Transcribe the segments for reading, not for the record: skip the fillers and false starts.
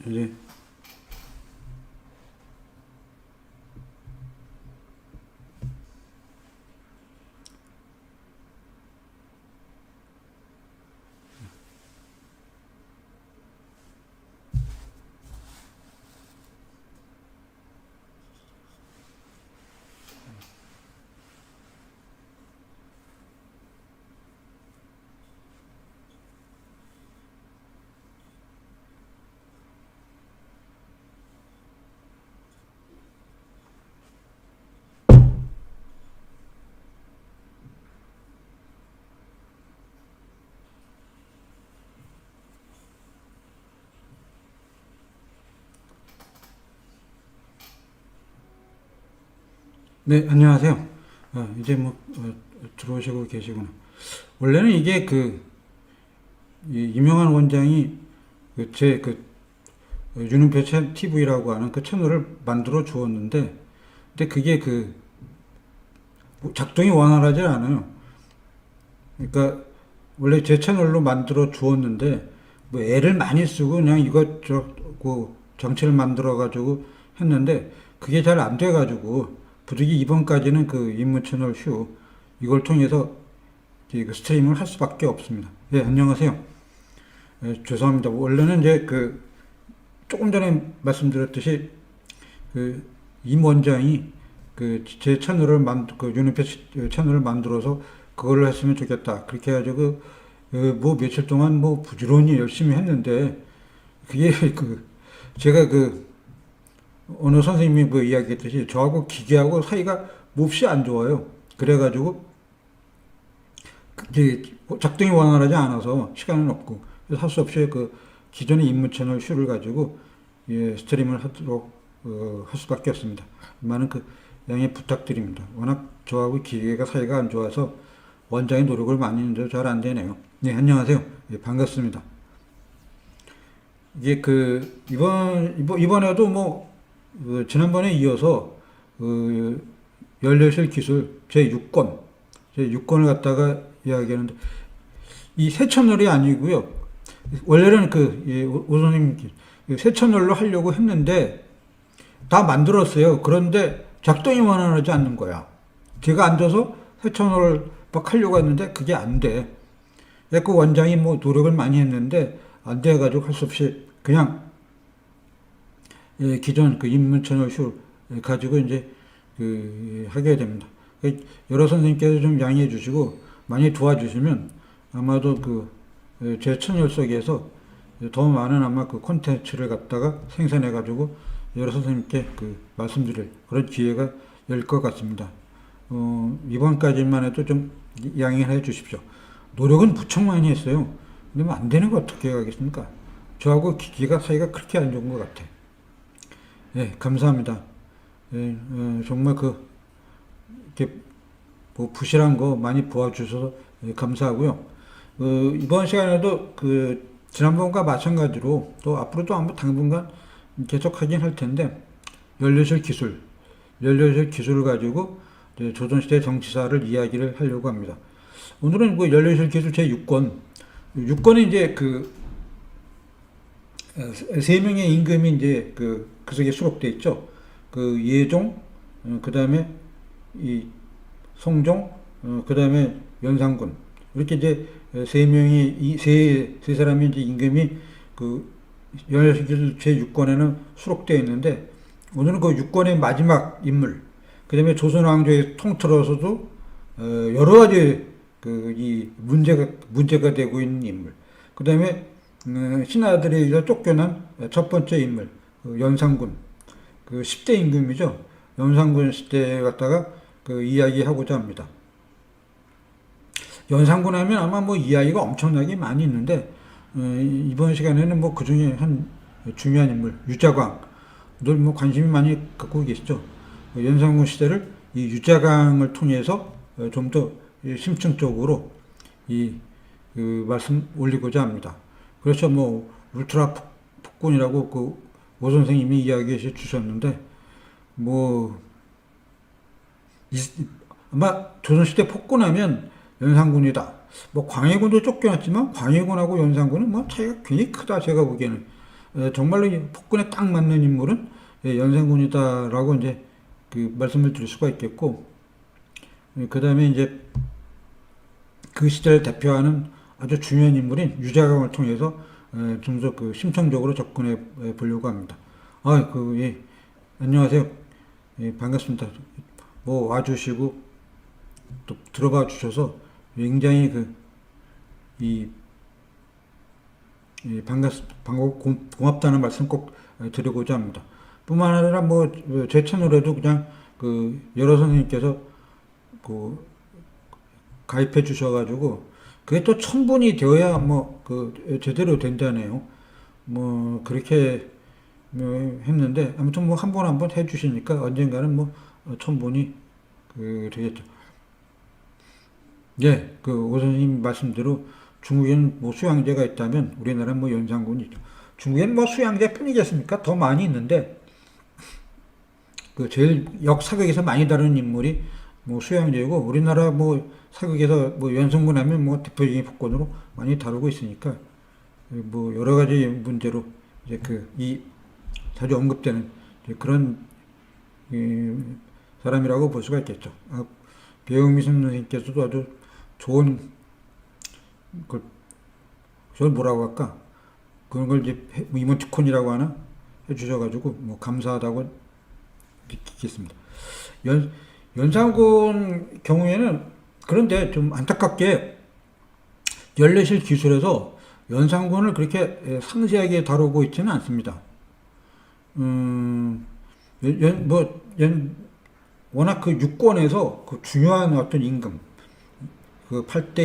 이제 네, 안녕하세요. 이제 뭐 들어오시고 계시구나. 원래는 이게 이 유명한 원장이 제 윤은표 TV라고 하는 그 채널을 만들어 주었는데, 근데 그게 작동이 원활하지 않아요. 그러니까 원래 제 채널로 만들어 주었는데 뭐 애를 많이 쓰고 그냥 이것저것 장치를 만들어 가지고 했는데 그게 잘 안 돼 가지고 부득이 이번까지는 그 입문 채널 휴 이걸 통해서 이제 그 스트리밍을 할 수밖에 없습니다. 네, 안녕하세요. 죄송합니다. 원래는 이제 조금 전에 말씀드렸듯이 임 원장이 제 채널을 윤은표 채널을 만들어서 그걸로 했으면 좋겠다. 그렇게 해가지고 뭐 며칠 동안 뭐 부지런히 열심히 했는데 그게 제가 어느 선생님이 뭐 이야기했듯이 저하고 기계하고 사이가 몹시 안 좋아요. 그래가지고 이제 작동이 원활하지 않아서 시간은 없고 할 수 없이 기존의 입문 채널 슈를 가지고 스트림을 하도록 할 수밖에 없습니다. 많은 양해 부탁드립니다. 워낙 저하고 기계가 사이가 안 좋아서 원장이 노력을 많이 했는데 잘 안 되네요. 네, 안녕하세요. 네, 반갑습니다. 이게 이번에도 지난번에 이어서 연료실 기술 제6권을 갖다가 이야기하는데 이 새 채널이 아니고요. 원래는 오 선생님 새 채널로 하려고 했는데 다 만들었어요. 그런데 작동이 원활하지 않는 거야. 제가 앉아서 새 채널을 막 하려고 했는데 그게 안 돼. 그 원장이 뭐 노력을 많이 했는데 안 돼가지고 할 수 없이 그냥 기존 입문 채널 슈 가지고 이제 하게 됩니다. 여러 선생님께서 좀 양해해 주시고 많이 도와주시면 아마도 제 채널 속에서 더 많은 아마 콘텐츠를 갖다가 생산해 가지고 여러 선생님께 말씀드릴 그런 기회가 열 것 같습니다. 이번까지만 해도 좀 양해해 주십시오. 노력은 무척 많이 했어요. 근데 뭐 안 되는 거 어떻게 하겠습니까? 저하고 기계가 사이가 그렇게 안 좋은 것 같아. 예, 감사합니다. 예, 정말 이렇게 뭐 부실한 거 많이 도와주셔서 감사하고요. 이번 시간에도 지난번과 마찬가지로 또 앞으로도 아마 당분간 계속 하긴 할 텐데 연료실 기술을 가지고 조선시대 정치사를 이야기를 하려고 합니다. 오늘은 연료실 기술 제6권 6권에 이제 세 명의 임금이 이제 그 속에 수록돼 있죠. 예종, 그 다음에 이 송종, 그 다음에 연산군. 이렇게 이제 세 사람의 이제 임금이 연료실 제6권에는 수록되어 있는데 오늘은 6권의 마지막 인물, 그 다음에 조선 왕조의 통틀어서도 여러 가지 이 문제가 되고 있는 인물, 그 다음에 신하들에 의해서 쫓겨난 첫 번째 인물, 연산군, 10대 임금이죠. 연산군 시대에 갖다가 이야기하고자 합니다. 연산군 하면 아마 뭐 이야기가 엄청나게 많이 있는데, 이번 시간에는 뭐 그 중에 한 중요한 인물, 유자광, 늘 뭐 관심이 많이 갖고 계시죠. 연산군 시대를 이 유자광을 통해서 좀 더 심층적으로 말씀 올리고자 합니다. 그래서 뭐 울트라 폭군이라고 오 선생님이 이야기해 주셨는데 아마 조선시대 폭군하면 연산군이다. 뭐 광해군도 쫓겨났지만 광해군하고 연산군은 뭐 차이가 굉장히 크다 제가 보기에는. 정말로 이 폭군에 딱 맞는 인물은 연산군이다라고 이제 그 말씀을 드릴 수가 있겠고, 그 다음에 이제 그 시대를 대표하는 아주 중요한 인물인 유자강을 통해서 좀 더 그 심층적으로 접근해 보려고 합니다. 예, 안녕하세요. 예, 반갑습니다. 뭐 와주시고 또 들어봐 주셔서 굉장히 이, 고맙다는 말씀 꼭 드리고자 합니다. 뿐만 아니라 뭐 제 채널에도 그냥 여러 선생님께서 그 가입해 주셔가지고 그게 또 1000분이 되어야 뭐 제대로 된다네요. 뭐 그렇게 했는데 아무튼 뭐 한 번 한 번 해주시니까 언젠가는 뭐 1000분이 되겠죠. 예, 오 선생님 말씀대로 중국에는 뭐 수양제가 있다면 우리나라는 뭐 연산군이 있죠. 중국에는 뭐 수양제뿐이겠습니까? 더 많이 있는데 제일 역사극에서 많이 다루는 인물이 뭐 수양제고 우리나라 뭐 사극에서 뭐 연산군 하면 뭐 대표적인 폭군으로 많이 다루고 있으니까 뭐 여러 가지 문제로 이제 이 자주 언급되는 그런 사람이라고 볼 수가 있겠죠. 배영미 선생님께서도 아주 좋은 그걸 뭐라고 할까? 그런 걸 이제 이모티콘이라고 하나 해주셔가지고 뭐 감사하다고 느끼겠습니다. 연산군 경우에는 그런데 좀 안타깝게 열례실 기술에서 연산군을 그렇게 상세하게 다루고 있지는 않습니다. 워낙 육권에서 중요한 어떤 임금, 8대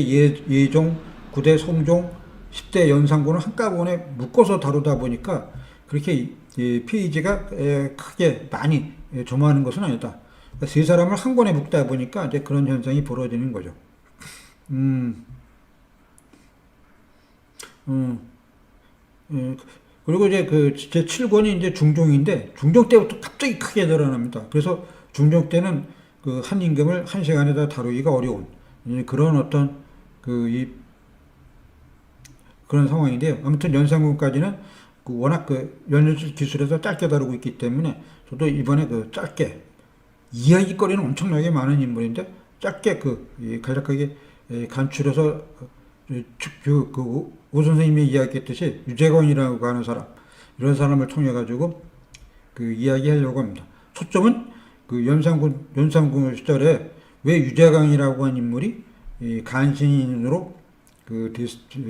예종, 9대 성종, 10대 연산군을 한꺼번에 묶어서 다루다 보니까 그렇게 페이지가 크게 많이 점화하는 것은 아니다. 그러니까 세 사람을 한 권에 묶다 보니까 이제 그런 현상이 벌어지는 거죠. 그리고 이제 제 7권이 이제 중종인데 중종 때부터 갑자기 크게 늘어납니다. 그래서 중종 때는 한 임금을 한 시간에다 다루기가 어려운 그런 어떤 그런 상황인데요. 아무튼 연산군까지는 워낙 연례실 기술에서 짧게 다루고 있기 때문에 저도 이번에 짧게 이야기거리는 엄청나게 많은 인물인데 짧게 간략하게 간추려서 오 선생님이 이야기했듯이 유재광이라고 하는 사람 이런 사람을 통해 가지고 이야기하려고 합니다. 초점은 연산군 시절에 왜 유재광이라고 하는 인물이 간신인으로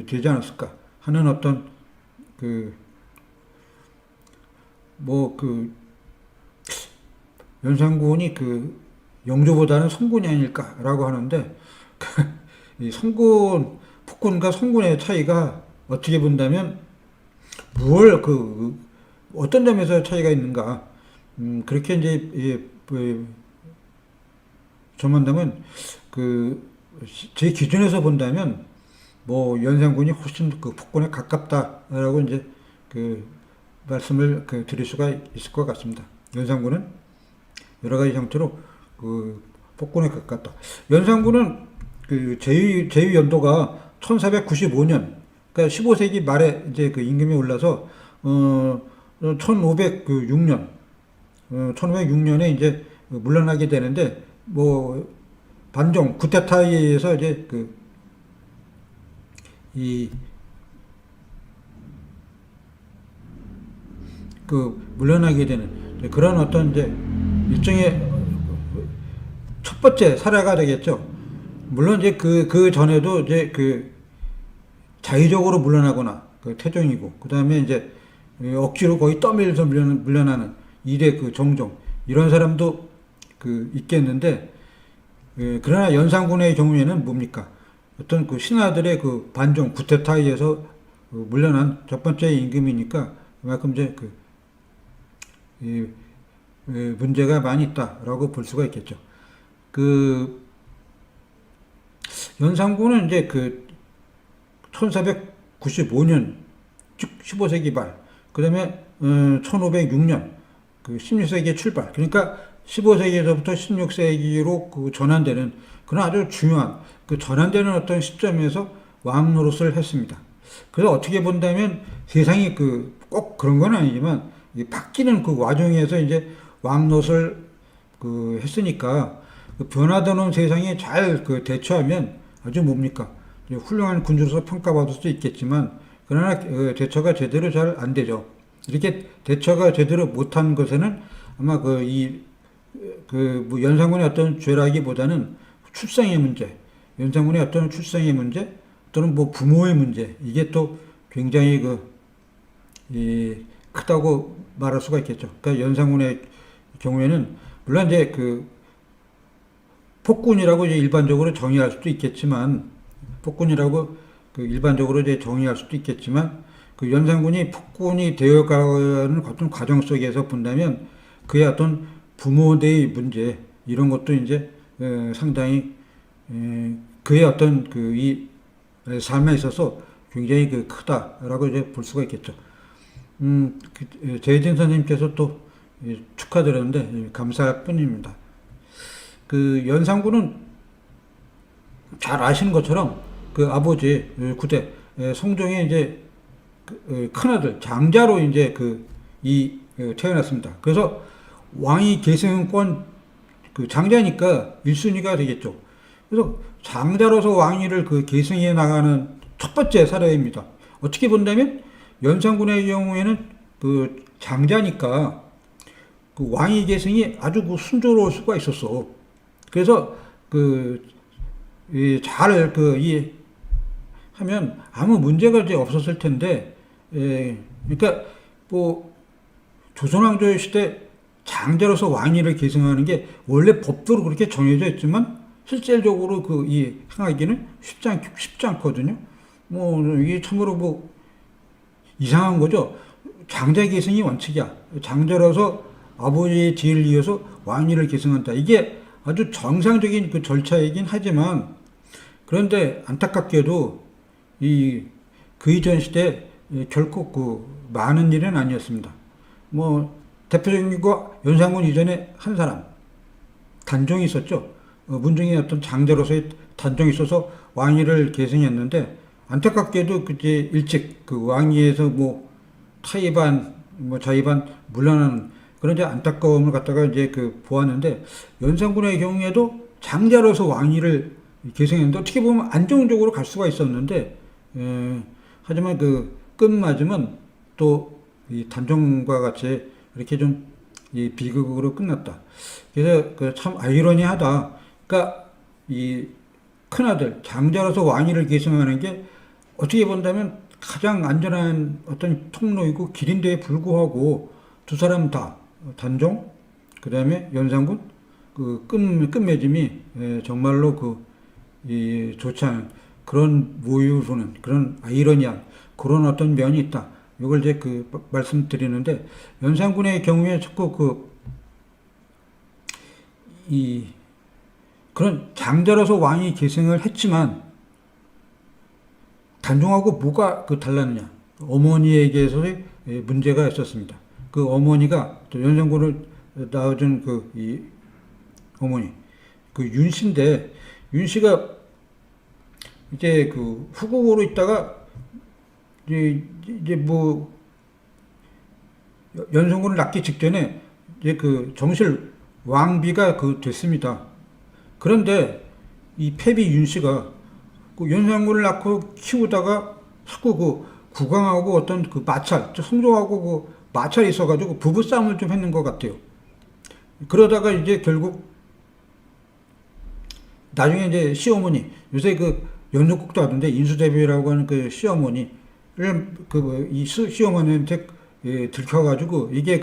되지 않았을까 하는 어떤 연산군이 영조보다는 성군이 아닐까라고 하는데 이 폭군과 성군의 차이가 어떻게 본다면 어떤 점에서 차이가 있는가 그렇게 이제 전한다면 제 기준에서 본다면 뭐 연산군이 훨씬 폭군에 가깝다라고 이제 말씀을 드릴 수가 있을 것 같습니다. 연산군은 여러 가지 형태로 폭군에 가깝다. 연산군은 제위 연도가 1495년, 그러니까 15세기 말에 이제 임금이 올라서 1506년, 1506년에 이제 물러나게 되는데 뭐 반정 쿠데타에 의해서 이제 물러나게 되는 그런 어떤 이제 일종의 첫 번째 사례가 되겠죠. 물론 이제 그 전에도 이제 자의적으로 물러나거나 태종이고 그 다음에 이제 억지로 거의 떠밀려서 물러나는 이래 정종 이런 사람도 있겠는데 그러나 연산군의 경우에는 뭡니까? 어떤 신하들의 반정 쿠데타에 의해서 물러난 첫 번째 임금이니까 그만큼 이제 문제가 많이 있다라고 볼 수가 있겠죠. 연산군은 이제 1495년, 즉 15세기 말, 그 다음에 1506년, 16세기의 출발, 그러니까 15세기에서부터 16세기로 전환되는 그런 아주 중요한 전환되는 어떤 시점에서 왕 노릇을 했습니다. 그래서 어떻게 본다면 세상이 꼭 그런 건 아니지만 이 바뀌는 그 와중에서 이제 왕노릇을 그 했으니까 그 변화되는 세상에 잘 그 대처하면 아주 뭡니까 이제 훌륭한 군주로서 평가받을 수도 있겠지만 그러나 대처가 제대로 잘 안 되죠. 이렇게 대처가 제대로 못한 것에는 아마 뭐 연산군의 어떤 죄라기보다는 출생의 문제, 연산군의 어떤 출생의 문제 또는 뭐 부모의 문제 이게 또 굉장히 크다고 말할 수가 있겠죠. 그러니까 연산군의 경우에는 물론 이제 그 폭군이라고 이제 일반적으로 정의할 수도 있겠지만 폭군이라고 그 일반적으로 이제 정의할 수도 있겠지만 그 연산군이 폭군이 되어가는 어떤 과정 속에서 본다면 그의 어떤 부모대의 문제 이런 것도 이제 상당히 그의 어떤 이 삶에 있어서 굉장히 크다라고 이제 볼 수가 있겠죠. 재진 선생님께서 또 축하드렸는데 감사할 뿐입니다. 그 연산군은 잘 아시는 것처럼 그 아버지 구대 성종의 이제 큰아들 장자로 이제 태어났습니다. 그래서 왕위 계승권 그 장자니까 1순위가 되겠죠. 그래서 장자로서 왕위를 계승해 나가는 첫 번째 사례입니다. 어떻게 본다면 연산군의 경우에는 그 장자니까 그 왕위 계승이 아주 순조로울 수가 있었어. 그래서 하면 아무 문제가 이제 없었을 텐데, 그러니까 뭐 조선왕조 시대 장자로서 왕위를 계승하는 게 원래 법도로 그렇게 정해져 있지만 실질적으로 행하기는 쉽지 않거든요. 뭐 이게 참으로 뭐 이상한 거죠. 장자 계승이 원칙이야. 장자로서 아버지의 뒤를 이어서 왕위를 계승한다. 이게 아주 정상적인 그 절차이긴 하지만 그런데 안타깝게도 그 이전 시대 결코 많은 일은 아니었습니다. 뭐 대표적인 거 연산군 이전에 한 사람 단종이 있었죠. 문종의 어떤 장자로서의 단종이 있어서 왕위를 계승했는데 안타깝게도 그때 일찍 그 왕위에서 뭐 타이반 뭐 자의반 물러나는 그런 이제 안타까움을 갖다가 이제 보았는데 연산군의 경우에도 장자로서 왕위를 계승했는데 어떻게 보면 안정적으로 갈 수가 있었는데 하지만 끝맞으면 또 이 단종과 같이 이렇게 좀 이 비극으로 끝났다. 그래서 참 아이러니하다. 그러니까 이 큰아들 장자로서 왕위를 계승하는 게 어떻게 본다면 가장 안전한 어떤 통로이고 길인데에 불구하고 두 사람 다 단종 그 다음에 연산군 끝맺음이 정말로 좋지 않은 그런 모유로는 그런 아이러니한 그런 어떤 면이 있다. 이걸 이제 말씀드리는데 연산군의 경우에 자꾸 그런 장자로서 왕위 계승을 했지만 단종하고 뭐가 달랐느냐? 어머니에게서의 문제가 있었습니다. 그 어머니가 또 연산군을 낳아준 이 어머니 윤씨인데 윤씨가 이제 후궁으로 있다가 이제 뭐 연산군을 낳기 직전에 이제 정실 왕비가 됐습니다. 그런데 이 패비 윤씨가 연산군을 낳고 키우다가 자꾸 국왕하고 어떤 마찰, 성종하고 마찰이 있어가지고 부부싸움을 좀 했는 것 같아요. 그러다가 이제 결국 나중에 이제 시어머니, 요새 연속극도 하던데 인수대비라고 하는 시어머니를 이 시어머니한테 들켜가지고 이게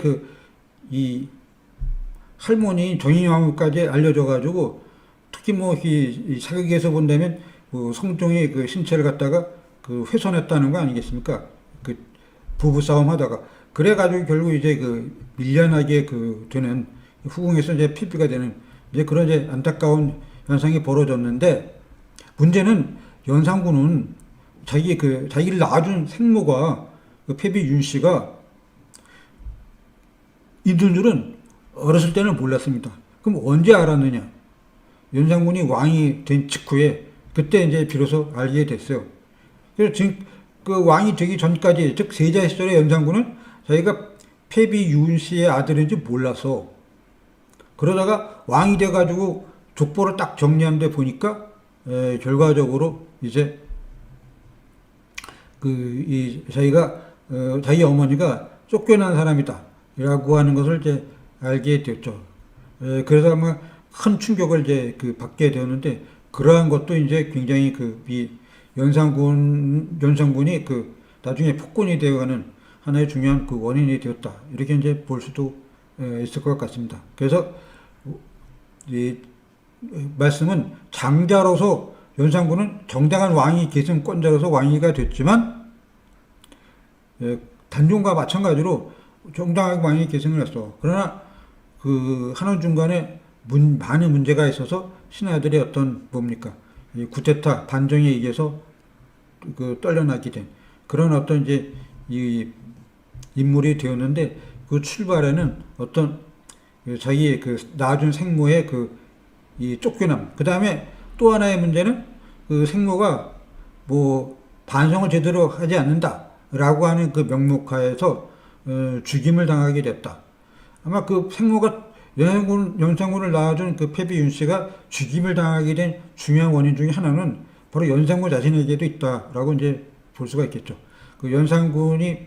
이 할머니 정인왕후까지 알려져가지고 특히 뭐 이 사극에서 본다면 성종의 신체를 갖다가 훼손했다는 거 아니겠습니까? 부부싸움 하다가 그래가지고 결국 이제 밀려나게 되는 후궁에서 이제 피비가 되는 이제 그런 이제 안타까운 현상이 벌어졌는데 문제는 연산군은 자기를 낳아준 생모가 패비 윤씨가 있는 줄은 어렸을 때는 몰랐습니다. 그럼 언제 알았느냐? 연산군이 왕이 된 직후에 그때 이제 비로소 알게 됐어요. 그래서 지금 그 왕이 되기 전까지, 즉 세자 시절의 연산군은 자기가 패비 윤씨의 아들인지 몰라서, 그러다가 왕이 돼가지고 족보를 딱 정리하는데 보니까 결과적으로 이제 자기가 자기 어머니가 쫓겨난 사람이다라고 하는 것을 이제 알게 됐죠. 그래서 아마 큰 충격을 이제 받게 되었는데, 그러한 것도 이제 굉장히 이 연산군이 나중에 폭군이 되어가는 하나의 중요한 원인이 되었다, 이렇게 이제 볼 수도 있을 것 같습니다. 그래서 이 말씀은 장자로서 연산군은 정당한 왕위 계승권자로서 왕위가 됐지만, 단종과 마찬가지로 정당하게 왕위 계승을 했어. 그러나 하는 중간에 많은 문제가 있어서 신하들의 어떤 이 쿠데타 반정에 의해서 떨려나게 된 그런 어떤 이제 이 인물이 되었는데, 그 출발에는 어떤 자기의 낳아준 생모의 이 쫓겨남, 그 다음에 또 하나의 문제는 생모가 반성을 제대로 하지 않는다라고 하는 명목하에서 죽임을 당하게 됐다. 아마 생모가 연산군을 낳아준 패비 윤씨가 죽임을 당하게 된 중요한 원인 중에 하나는 바로 연산군 자신에게도 있다라고 이제 볼 수가 있겠죠. 연산군이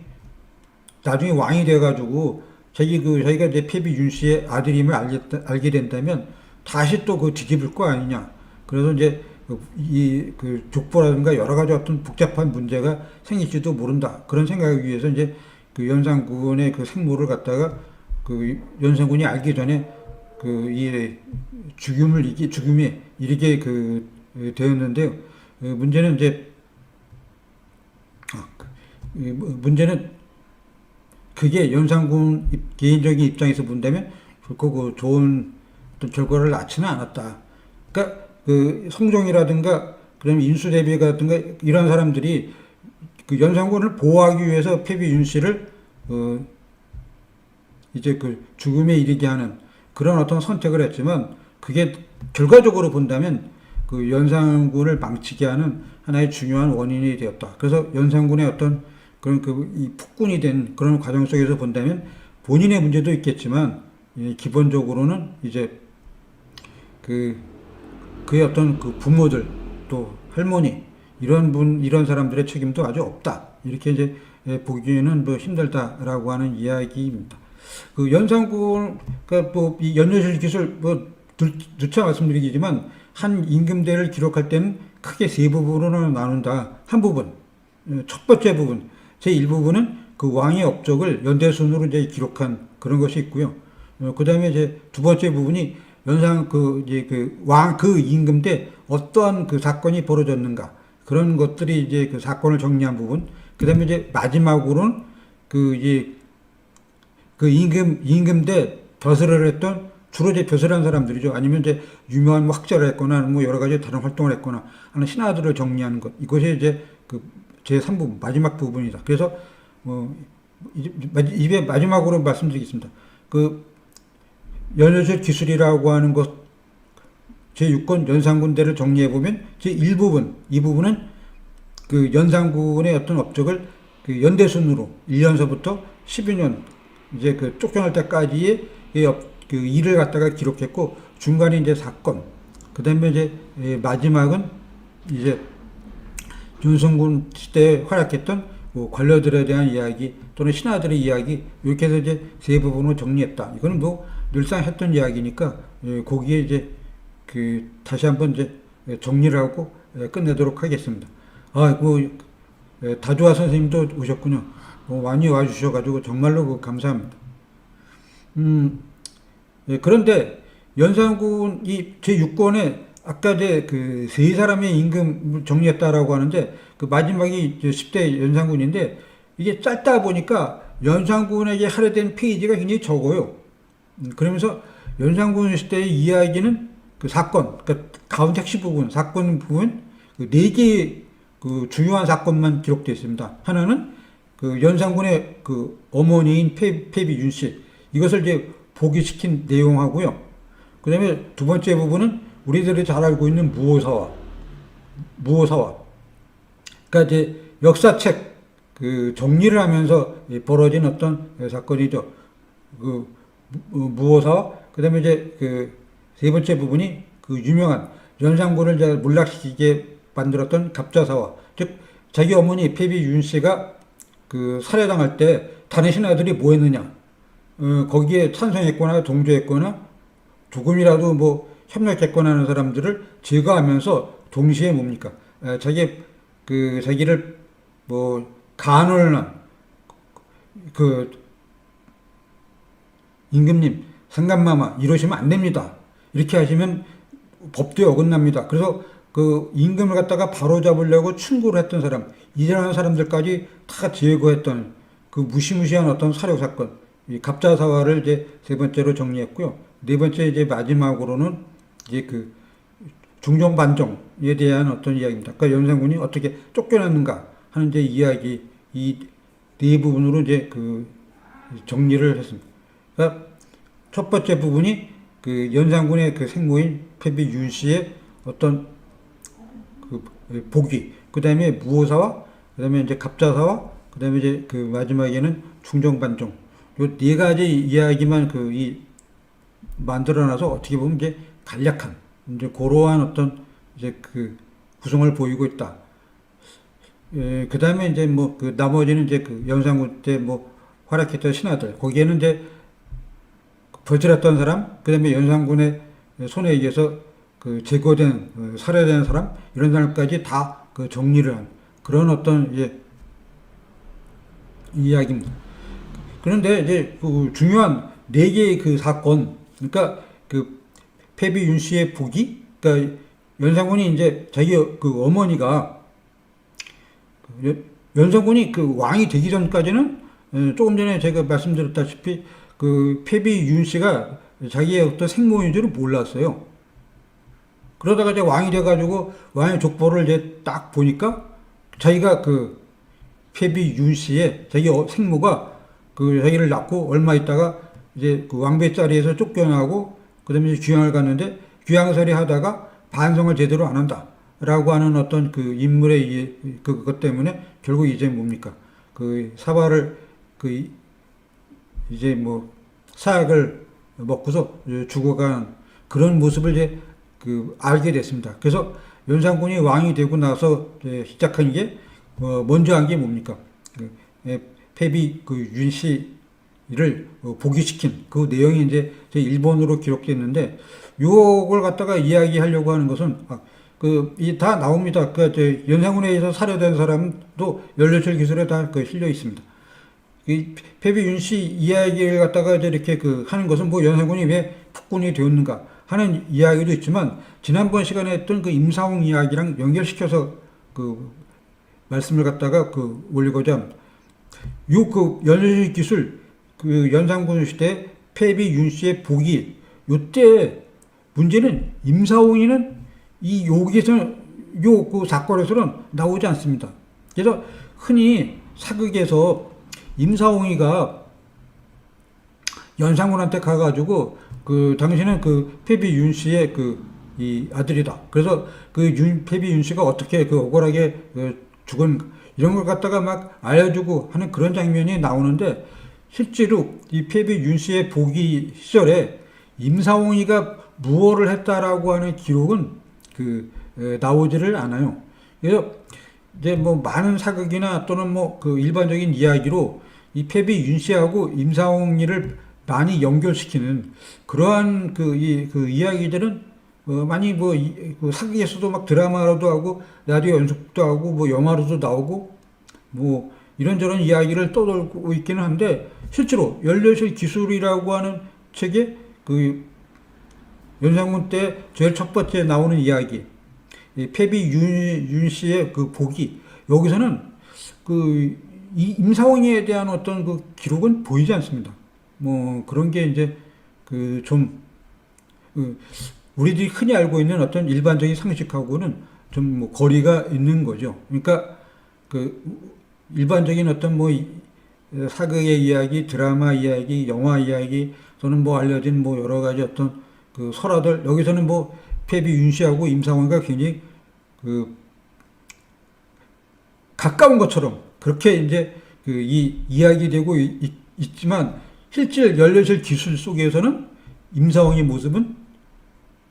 나중에 왕이 돼가지고 자기가 이제 패비 윤씨의 아들임을 알게 된다면 다시 또 뒤집을 거 아니냐. 그래서 이제 족보라든가 여러 가지 어떤 복잡한 문제가 생길지도 모른다. 그런 생각을 위해서 이제 연산군의 생모를 갖다가 연산군이 알기 전에 이 죽음에 이르게 되었는데요. 문제는 그게 연산군 개인적인 입장에서 본다면 결코 좋은 어떤 결과를 낳지는 않았다. 그러니까 성종이라든가 그다음에 인수대비라든가 이런 사람들이 연산군을 보호하기 위해서 패비 윤씨를 이제 죽음에 이르게 하는 그런 어떤 선택을 했지만, 그게 결과적으로 본다면 연산군을 망치게 하는 하나의 중요한 원인이 되었다. 그래서 연산군의 어떤 그런 이 폭군이 된 그런 과정 속에서 본다면 본인의 문제도 있겠지만, 기본적으로는 이제 그의 어떤 부모들, 또 할머니, 이런 사람들의 책임도 아주 없다, 이렇게 이제 보기에는 힘들다라고 하는 이야기입니다. 연산군, 이 연료실 기술 누차 말씀드리겠지만, 한 임금대를 기록할 때는 크게 세 부분으로 나눈다. 한 부분, 첫 번째 부분, 제 1부분은 왕의 업적을 연대순으로 이제 기록한 그런 것이 있고요. 그 다음에 이제 두 번째 부분이 임금 때 어떠한 사건이 벌어졌는가, 그런 것들이 이제 사건을 정리한 부분. 그 다음에 이제 마지막으로는 임금 때 벼슬을 했던, 주로 이제 벼슬한 사람들이죠. 아니면 이제 유명한 학자를 했거나 여러 가지 다른 활동을 했거나 하는 신하들을 정리하는 것. 이것이 이제 제 3부분, 마지막 부분이다. 그래서 이제 마지막으로 말씀드리겠습니다. 연료실 기술이라고 하는 것, 제6권 연산군대를 정리해보면 제1부분, 이 부분은 연산군의 어떤 업적을 연대순으로 1년서부터 12년 이제 쫓겨날 때까지의 일을 갖다가 기록했고, 중간에 이제 사건, 그 다음에 이제 마지막은 이제 윤성군 시대에 활약했던 관료들에 대한 이야기 또는 신하들의 이야기, 이렇게 해서 이제 세 부분으로 정리했다. 이거는 늘상 했던 이야기니까 거기에 이제 다시 한번 이제 정리를 하고 끝내도록 하겠습니다. 다주아 선생님도 오셨군요. 많이 와주셔가지고 정말로 감사합니다. 그런데 연산군 제6권에 아까 세 사람의 임금을 정리했다라고 하는데, 마지막이 10대 연산군인데, 이게 짧다 보니까 연산군에게 할애된 페이지가 굉장히 적어요. 그러면서 연산군 시대의 이야기는 사건, 가운데 핵심 부분, 사건 부분, 4개의 중요한 사건만 기록되어 있습니다. 하나는 연산군의 어머니인 패비 윤씨, 이것을 이제 보기시킨 내용하고요. 그 다음에 두 번째 부분은 우리들이 잘 알고 있는 무오사와, 그러니까 이제 역사책, 그 정리를 하면서 벌어진 어떤 사건이죠. 그 무오사와 그다음에 이제 그 세 번째 부분이 그 유명한 연산군을 이제 몰락시키게 만들었던 갑자사와, 즉 자기 어머니 패비 윤 씨가 그 살해당할 때 다른 신하들이 뭐 했느냐, 거기에 찬성했거나 동조했거나 조금이라도 뭐 협력했거나 하는 사람들을 제거하면서 동시에 뭡니까, 자기를 뭐 간을 한 그 임금님, 상감마마 이러시면 안 됩니다. 이렇게 하시면 법도에 어긋납니다. 그래서 그 임금을 갖다가 바로 잡으려고 충고를 했던 사람, 이러한 사람들까지 다 제거했던 그 무시무시한 어떤 사료 사건, 이 갑자사화를 이제 세 번째로 정리했고요. 네 번째 이제 마지막으로는 이제 그 중종반정에 대한 어떤 이야기입니다. 그러니까 연산군이 어떻게 쫓겨났는가 하는 이제 이야기, 이 네 부분으로 이제 그 정리를 했습니다. 그러니까 첫 번째 부분이 그 연산군의 그 생모인 패비 윤 씨의 어떤 그 복위, 그 다음에 무오사와, 그 다음에 이제 갑자사와, 그 다음에 이제 그 마지막에는 중종반정. 요 네 가지 이야기만 만들어놔서 어떻게 보면 이제 간략한, 이제 고러한 어떤 이제 그 구성을 보이고 있다. 그 다음에 이제 뭐 그 나머지는 이제 그 연산군 때 뭐 활약했던 신하들, 거기에는 이제 벌들했던 사람, 그 다음에 연산군의 손에 의해서 그 제거된, 살해된 사람, 이런 사람까지 다 그 정리를 한 그런 어떤 이제 이야기입니다. 그런데 이제 그 중요한 네 개의 그 사건, 그러니까 그 패비 윤 씨의 복위, 그러니까 연산군이 이제 자기 그 어머니가 연산군이 그 왕이 되기 전까지는, 조금 전에 제가 말씀드렸다시피 그 패비 윤 씨가 자기의 어떤 생모인 줄을 몰랐어요. 그러다가 이제 왕이 돼가지고 왕의 족보를 이제 딱 보니까 자기가 그 패비 윤 씨의 자기 생모가 그 자기를 낳고 얼마 있다가 이제 그 왕배 자리에서 쫓겨나고, 그다음에 이제 귀향을 갔는데 귀향살이 하다가 반성을 제대로 안 한다라고 하는 어떤 그 인물의 그것 때문에 결국 이제 뭡니까, 그 사발을 그 이제 뭐 사약을 먹고서 죽어간 그런 모습을 이제 그 알게 됐습니다. 그래서 연산군이 왕이 되고 나서 시작한 게 먼저 한 게 뭡니까? 패비 그 윤 씨를 복위시킨 그 내용이 이제 제 일본어로 기록됐는데, 요걸 갖다가 이야기하려고 하는 것은 다 나옵니다. 그 연산군에 의해서 살해된 사람도 연료철 기술에 다 실려 있습니다. 이 패비 윤 씨 이야기를 갖다가 이렇게 하는 것은 뭐 연산군이 왜 폭군이 되었는가 하는 이야기도 있지만, 지난번 시간에 했던 그 임사홍 이야기랑 연결시켜서 그 말씀을 갖다가 올리고자 합니다. 요 연료철 기술, 그 연산군 시대 패비 윤 씨의 복위, 요때 문제는 임사홍이는 여기서는 그 사건에서는 나오지 않습니다. 그래서 흔히 사극에서 임사홍이가 연산군한테 가가지고 당신은 그 패비 윤 씨의 이 아들이다. 그래서 패비 윤 씨가 어떻게 억울하게 죽은 이런 걸 갖다가 막 알려주고 하는 그런 장면이 나오는데, 실제로 이 패비 윤 씨의 복위 시절에 임사홍이가 무엇을 했다라고 하는 기록은 나오지를 않아요. 그래서 이제 뭐 많은 사극이나 또는 뭐 일반적인 이야기로 이 패비 윤 씨하고 임사홍이를 많이 연결시키는 그러한 이야기들은 많이 사극에서도 막 드라마로도 하고 라디오 연속도 하고 뭐 영화로도 나오고 뭐 이런저런 이야기를 떠돌고 있기는 한데, 실제로 연료철 기술이라고 하는 책에 연산군 때 제일 첫 번째 나오는 이야기, 패비 윤 씨의 복위, 여기서는 이 임사홍에 대한 어떤 기록은 보이지 않습니다. 뭐 그런 게 이제 우리들이 흔히 알고 있는 어떤 일반적인 상식하고는 좀 뭐 거리가 있는 거죠. 그러니까 일반적인 어떤 뭐 사극의 이야기, 드라마 이야기, 영화 이야기, 또는 뭐 알려진 뭐 여러 가지 어떤 설화들, 여기서는 뭐 패비 윤 씨하고 임사홍이가 굉장히 가까운 것처럼 그렇게 이제 그 이 이야기되고 있지만 실질 연료실 기술 속에서는 임사홍의 모습은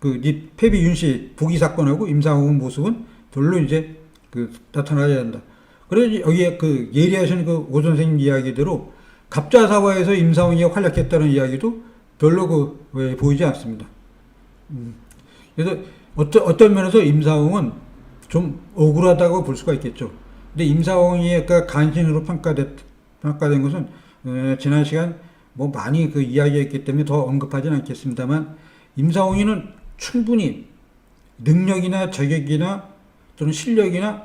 그 이 패비 윤씨 부기 사건하고 임사홍의 모습은 별로 이제 그 나타나야 한다. 그래서 여기에 그 예리하신 그 오 선생님 이야기대로 갑자사화에서 임사홍이 활약했다는 이야기도 별로 보이지 않습니다. 그래서 어떤 면에서 임사홍은 좀 억울하다고 볼 수가 있겠죠. 근데 임사홍이 간신으로 평가된 것은 지난 시간 뭐 많이 그 이야기했기 때문에 더 언급하지는 않겠습니다만 임사홍이는 충분히 능력이나 자격이나 또는 실력이나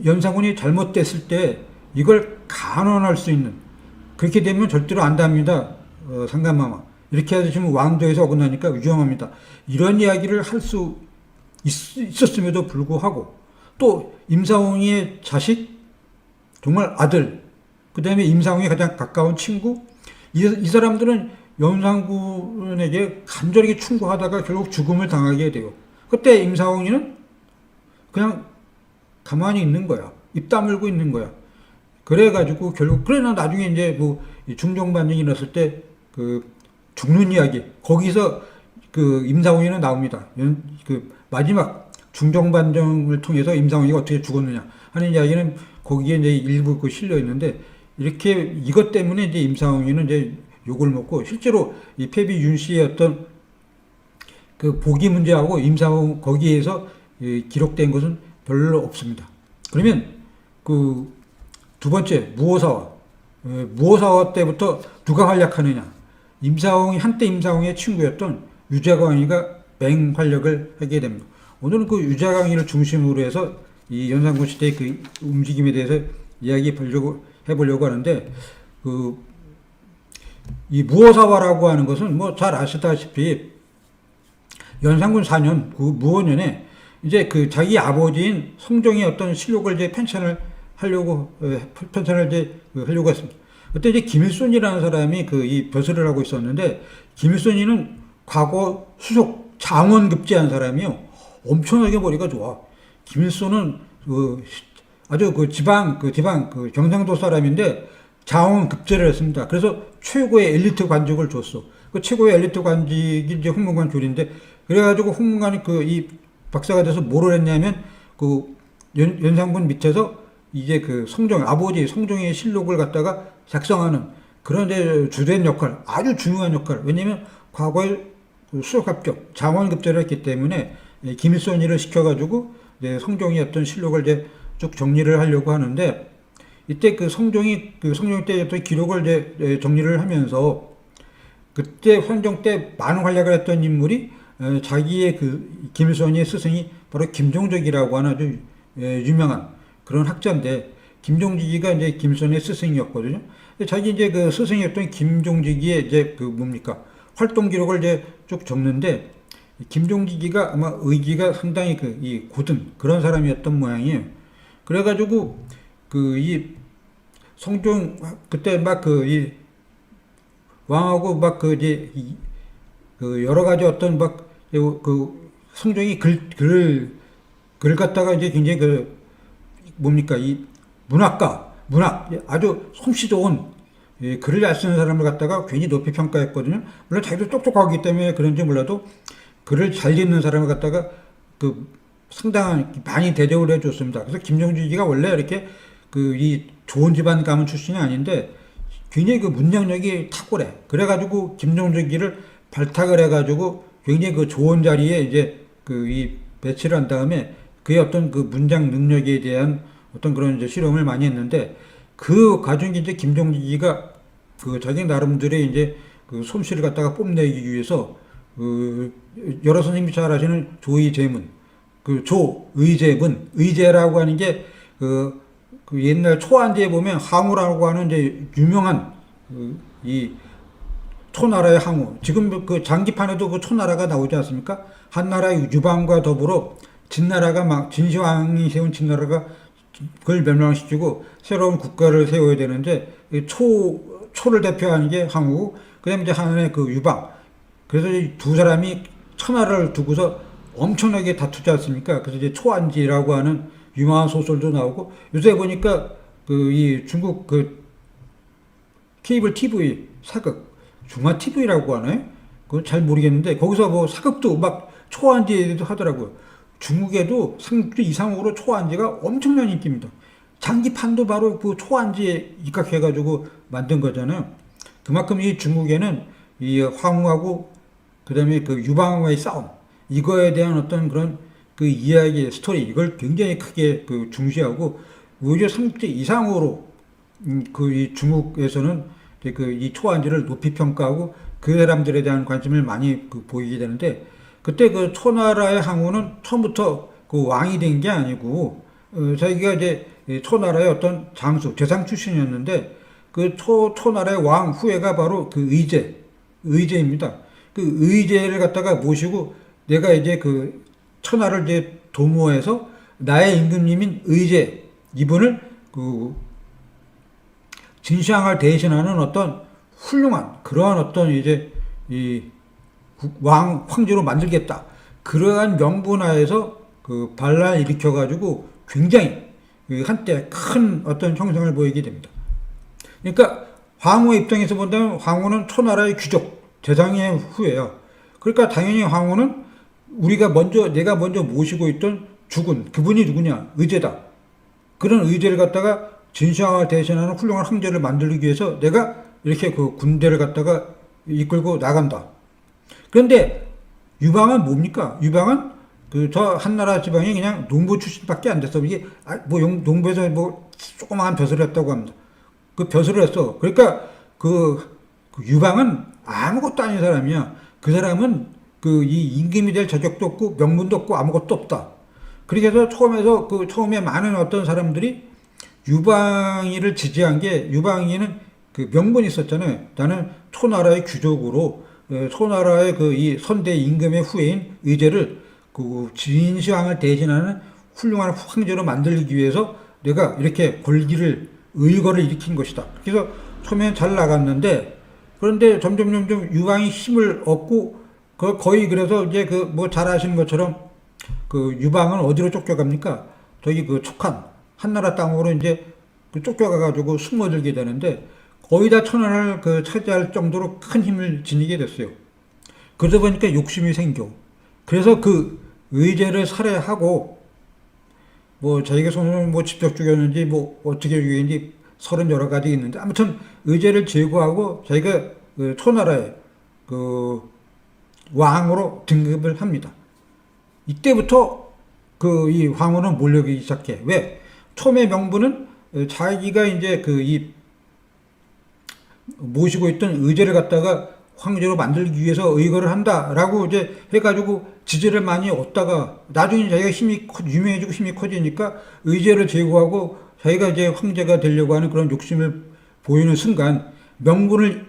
연산군이 잘못됐을 때 이걸 간언할 수 있는, 그렇게 되면 절대로 안 답니다. 상감마마. 이렇게 하시면 왕도에서 어긋나니까 위험합니다. 이런 이야기를 할 수 있었음에도 불구하고 또 임사홍의 자식, 정말 아들, 그 다음에 임사홍의 가장 가까운 친구, 이 사람들은 연산군에게 간절하게 충고하다가 결국 죽음을 당하게 돼요. 그때 임사홍이는 그냥 가만히 있는 거야. 입 다물고 있는 거야. 그래가지고 결국, 그러나 나중에 이제 뭐 중종반정이 일어났을 때 그 죽는 이야기, 거기서 그 임사홍이는 나옵니다. 그 마지막 중종반정을 통해서 임사홍이가 어떻게 죽었느냐 하는 이야기는 거기에 이제 일부 실려 있는데, 이렇게 이것 때문에 이제 임사홍이는 이제 욕을 먹고, 실제로 이 패비 윤 씨의 어떤 그 보기 문제하고 임사홍 거기에서 기록된 것은 별로 없습니다. 그러면 그 두 번째 무오사화 때부터 누가 활약하느냐? 한때 임사홍의 친구였던 유자광이가 맹활약을 하게 됩니다. 오늘은 그 유자광이를 중심으로 해서 이 연산군 시대의 그 움직임에 대해서 해보려고 하는데, 이 무오사화라고 하는 것은 뭐 잘 아시다시피 연산군 4년 그 무오년에 이제 그 자기 아버지인 성종의 어떤 실록을 이제 편찬을 이제 하려고 했습니다. 그때 이제 김일손이라는 사람이 이 벼슬을 하고 있었는데, 김일손이는 과거 수석 장원급제한 사람이요. 엄청나게 머리가 좋아. 김일손은 아주 지방 경상도 사람인데 장원급제를 했습니다. 그래서 최고의 엘리트 관직을 줬어. 그 최고의 엘리트 관직이 이제 홍문관 교리인데, 그래가지고 홍문관이 이 박사가 돼서 뭐를 했냐면 연산군 밑에서 이제 아버지 성종의 실록을 갖다가 작성하는 그런 이제 주된 역할, 아주 중요한 역할. 왜냐면 과거에 수석 합격, 장원급제를 했기 때문에 김일손이를 시켜가지고 이제 성종의 어떤 실록을 이제 쭉 정리를 하려고 하는데, 이때 성종 때 어떤 기록을 이제 정리를 하면서, 그때 황종 때 많은 활약을 했던 인물이 자기의 김일손의 스승이 바로 김종적이라고 하는 아주 유명한 그런 학자인데, 김종직이가 이제 김일손의 스승이었거든요. 자기 이제 스승이었던 김종직이의 이제 활동 기록을 이제 쭉 적는데, 김종직이가 아마 의기가 상당히 이 고든 그런 사람이었던 모양이에요. 그래가지고 이 성종 그때 이 왕하고 이제 여러 가지 어떤 성종이 글을 갖다가 이제 굉장히 이 문학 아주 솜씨 좋은 글을 잘 쓰는 사람을 갖다가 괜히 높이 평가했거든요. 물론 자기도 똑똑하기 때문에 그런지 몰라도 글을 잘 읽는 사람을 갖다가 상당한 많이 대접을 해줬습니다. 그래서 김종직이가 원래 이렇게 이 좋은 집안 가문 출신이 아닌데 굉장히 문장력이 탁월해. 그래가지고 김종직이를 발탁을 해가지고 굉장히 좋은 자리에 이제 이 배치를 한 다음에 그의 어떤 문장 능력에 대한 어떤 그런 이제 실험을 많이 했는데, 그 과정에 이제 김종직이가 자기 나름대로의 이제 솜씨를 갖다가 뽐내기 위해서 여러 선생님이 잘 아시는 조의제문, 의제라고 하는 게 옛날 초안지에 보면 항우라고 하는 이제 유명한 이 초나라의 항우. 지금 장기판에도 초나라가 나오지 않습니까? 한나라의 유방과 더불어 진시황이 세운 진나라가 그걸 멸망시키고 새로운 국가를 세워야 되는데, 초를 대표하는 게 항우, 그 다음에 이제 하나의 유방. 그래서 이 두 사람이 천하를 두고서 엄청나게 다투지 않습니까? 그래서 이제 초안지라고 하는 유명한 소설도 나오고, 요새 보니까 그 이 중국 그 케이블 TV 사극 중화 TV라고 하나요? 그건 잘 모르겠는데 거기서 뭐 사극도 막 초안지도 하더라고요. 중국에도 상주 이상으로 초안지가 엄청난 인기입니다. 장기판도 바로 그 초안지에 입각해가지고 만든 거잖아요. 그만큼 이 중국에는 이 황후하고 그다음에 그 유방과의 싸움 이거에 대한 어떤 그런 그 이야기 스토리 이걸 굉장히 크게 그 중시하고 오히려 상주 이상으로 그 이 중국에서는 그 이 초안지를 높이 평가하고 그 사람들에 대한 관심을 많이 그 보이게 되는데 그때 그 초나라의 항우는 처음부터 그 왕이 된 게 아니고 자기가 이제 초나라의 어떤 장수 재상 출신이었는데 그 초나라의 왕 후예가 바로 그 의제입니다. 그 의제를 갖다가 모시고 내가 이제 그 천하를 이제 도모해서 나의 임금님인 의제 이분을 그 진시황을 대신하는 어떤 훌륭한 그러한 어떤 이제 이 황제로 만들겠다. 그러한 명분하에서 그 반란을 일으켜가지고 굉장히 한때 큰 어떤 형성을 보이게 됩니다. 그러니까 황후의 입장에서 본다면 황후는 초나라의 귀족, 재상의 후예요. 그러니까 당연히 황후는 내가 먼저 모시고 있던 죽은 그분이 누구냐? 의제다. 그런 의제를 갖다가 진시황을 대신하는 훌륭한 황제를 만들기 위해서 내가 이렇게 그 군대를 갖다가 이끌고 나간다. 그런데 유방은 뭡니까? 유방은 그 저 한나라 지방이 그냥 농부 출신밖에 안 됐어. 이게 뭐 농부에서 뭐 조그마한 벼슬을 했다고 합니다. 그 벼슬을 했어. 그러니까 그 유방은 아무것도 아닌 사람이야. 그 사람은 그 이 임금이 될 자격도 없고 명분도 없고 아무것도 없다. 그래서 처음에 많은 어떤 사람들이 유방이를 지지한 게 유방이는 그 명분이 있었잖아요. 나는 초나라의 귀족으로 초나라의 그 이 선대 임금의 후예인 의제를 그 진시황을 대신하는 훌륭한 황제로 만들기 위해서 내가 이렇게 의거를 일으킨 것이다. 그래서 처음에는 잘 나갔는데 그런데 점점 유방이 힘을 얻고 거의 그래서 이제 그 뭐 잘 아시는 것처럼 그 유방은 어디로 쫓겨갑니까? 저기 그 촉한 한나라 땅으로 이제 그 쫓겨가가지고 숨어들게 되는데 거의 다 천하를 그 차지할 정도로 큰 힘을 지니게 됐어요. 그러다 보니까 욕심이 생겨. 그래서 그 의제를 살해하고 뭐 자기가 손으로 뭐 직접 죽였는지 뭐 어떻게 죽였는지 서른 여러 가지 있는데 아무튼 의제를 제거하고 자기가 그 초나라의 그 왕으로 등극을 합니다. 이때부터 그 이 황후는 몰려오기 시작해. 왜? 처음에 명분은 자기가 이제 그 이 모시고 있던 의제를 갖다가 황제로 만들기 위해서 의거를 한다라고 이제 해가지고 지지를 많이 얻다가 나중에 자기가 유명해지고 힘이 커지니까 의제를 제거하고 자기가 이제 황제가 되려고 하는 그런 욕심을 보이는 순간 명분을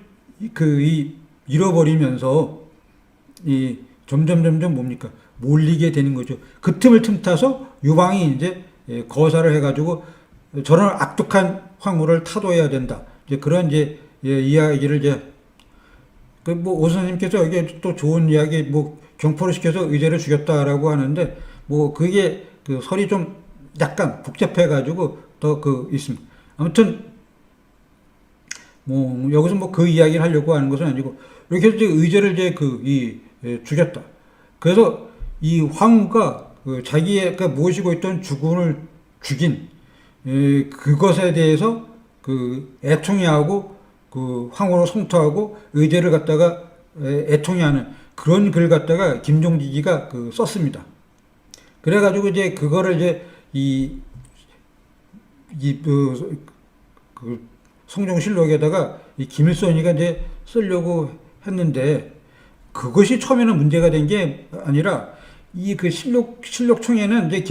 잃어버리면서 점점 뭡니까? 몰리게 되는 거죠. 그 틈을 틈타서 유방이 이제 거사를 해가지고 저런 악독한 황후를 타도해야 된다. 이제 그런 이제 이야기를 이제 뭐 오선생님께서 이게 또 좋은 이야기 뭐 경포를 시켜서 의제를 죽였다라고 하는데 뭐 그게 그 설이 좀 약간 복잡해가지고 더 있습니다. 아무튼 뭐 여기서 뭐 그 이야기를 하려고 하는 것은 아니고 이렇게 해서 이제 의제를 이제 죽였다. 그래서 이 황후가 자기가 모시고 있던 주군을 죽인 그것에 대해서 애통해하고 황후로 성토하고 의제를 갖다가 애통해하는 그런 글 갖다가 김종직이가 썼습니다. 그래가지고 이제 그거를 이제 성종실록에다가 이 김일손이가 이제 쓰려고 했는데 그것이 처음에는 문제가 된 게 아니라 실록청에는 이제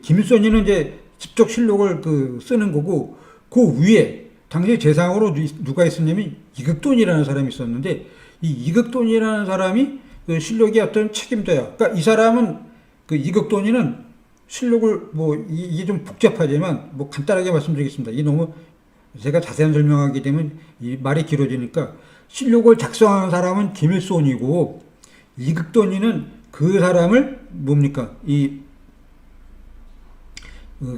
김일손이는 이제 직접 실록을 쓰는 거고 그 위에 당시 재상으로 누가 있었냐면 이극돈이라는 사람이 있었는데 이 이극돈이라는 사람이 실록의 어떤 책임자야. 그러니까 이 사람은 이극돈이는 실록을 이게 좀 복잡하지만 간단하게 말씀드리겠습니다. 이게 너무 제가 자세한 설명하게 되면 이 말이 길어지니까 실록을 작성하는 사람은 김일손이고 이극돈이는 그 사람을 뭡니까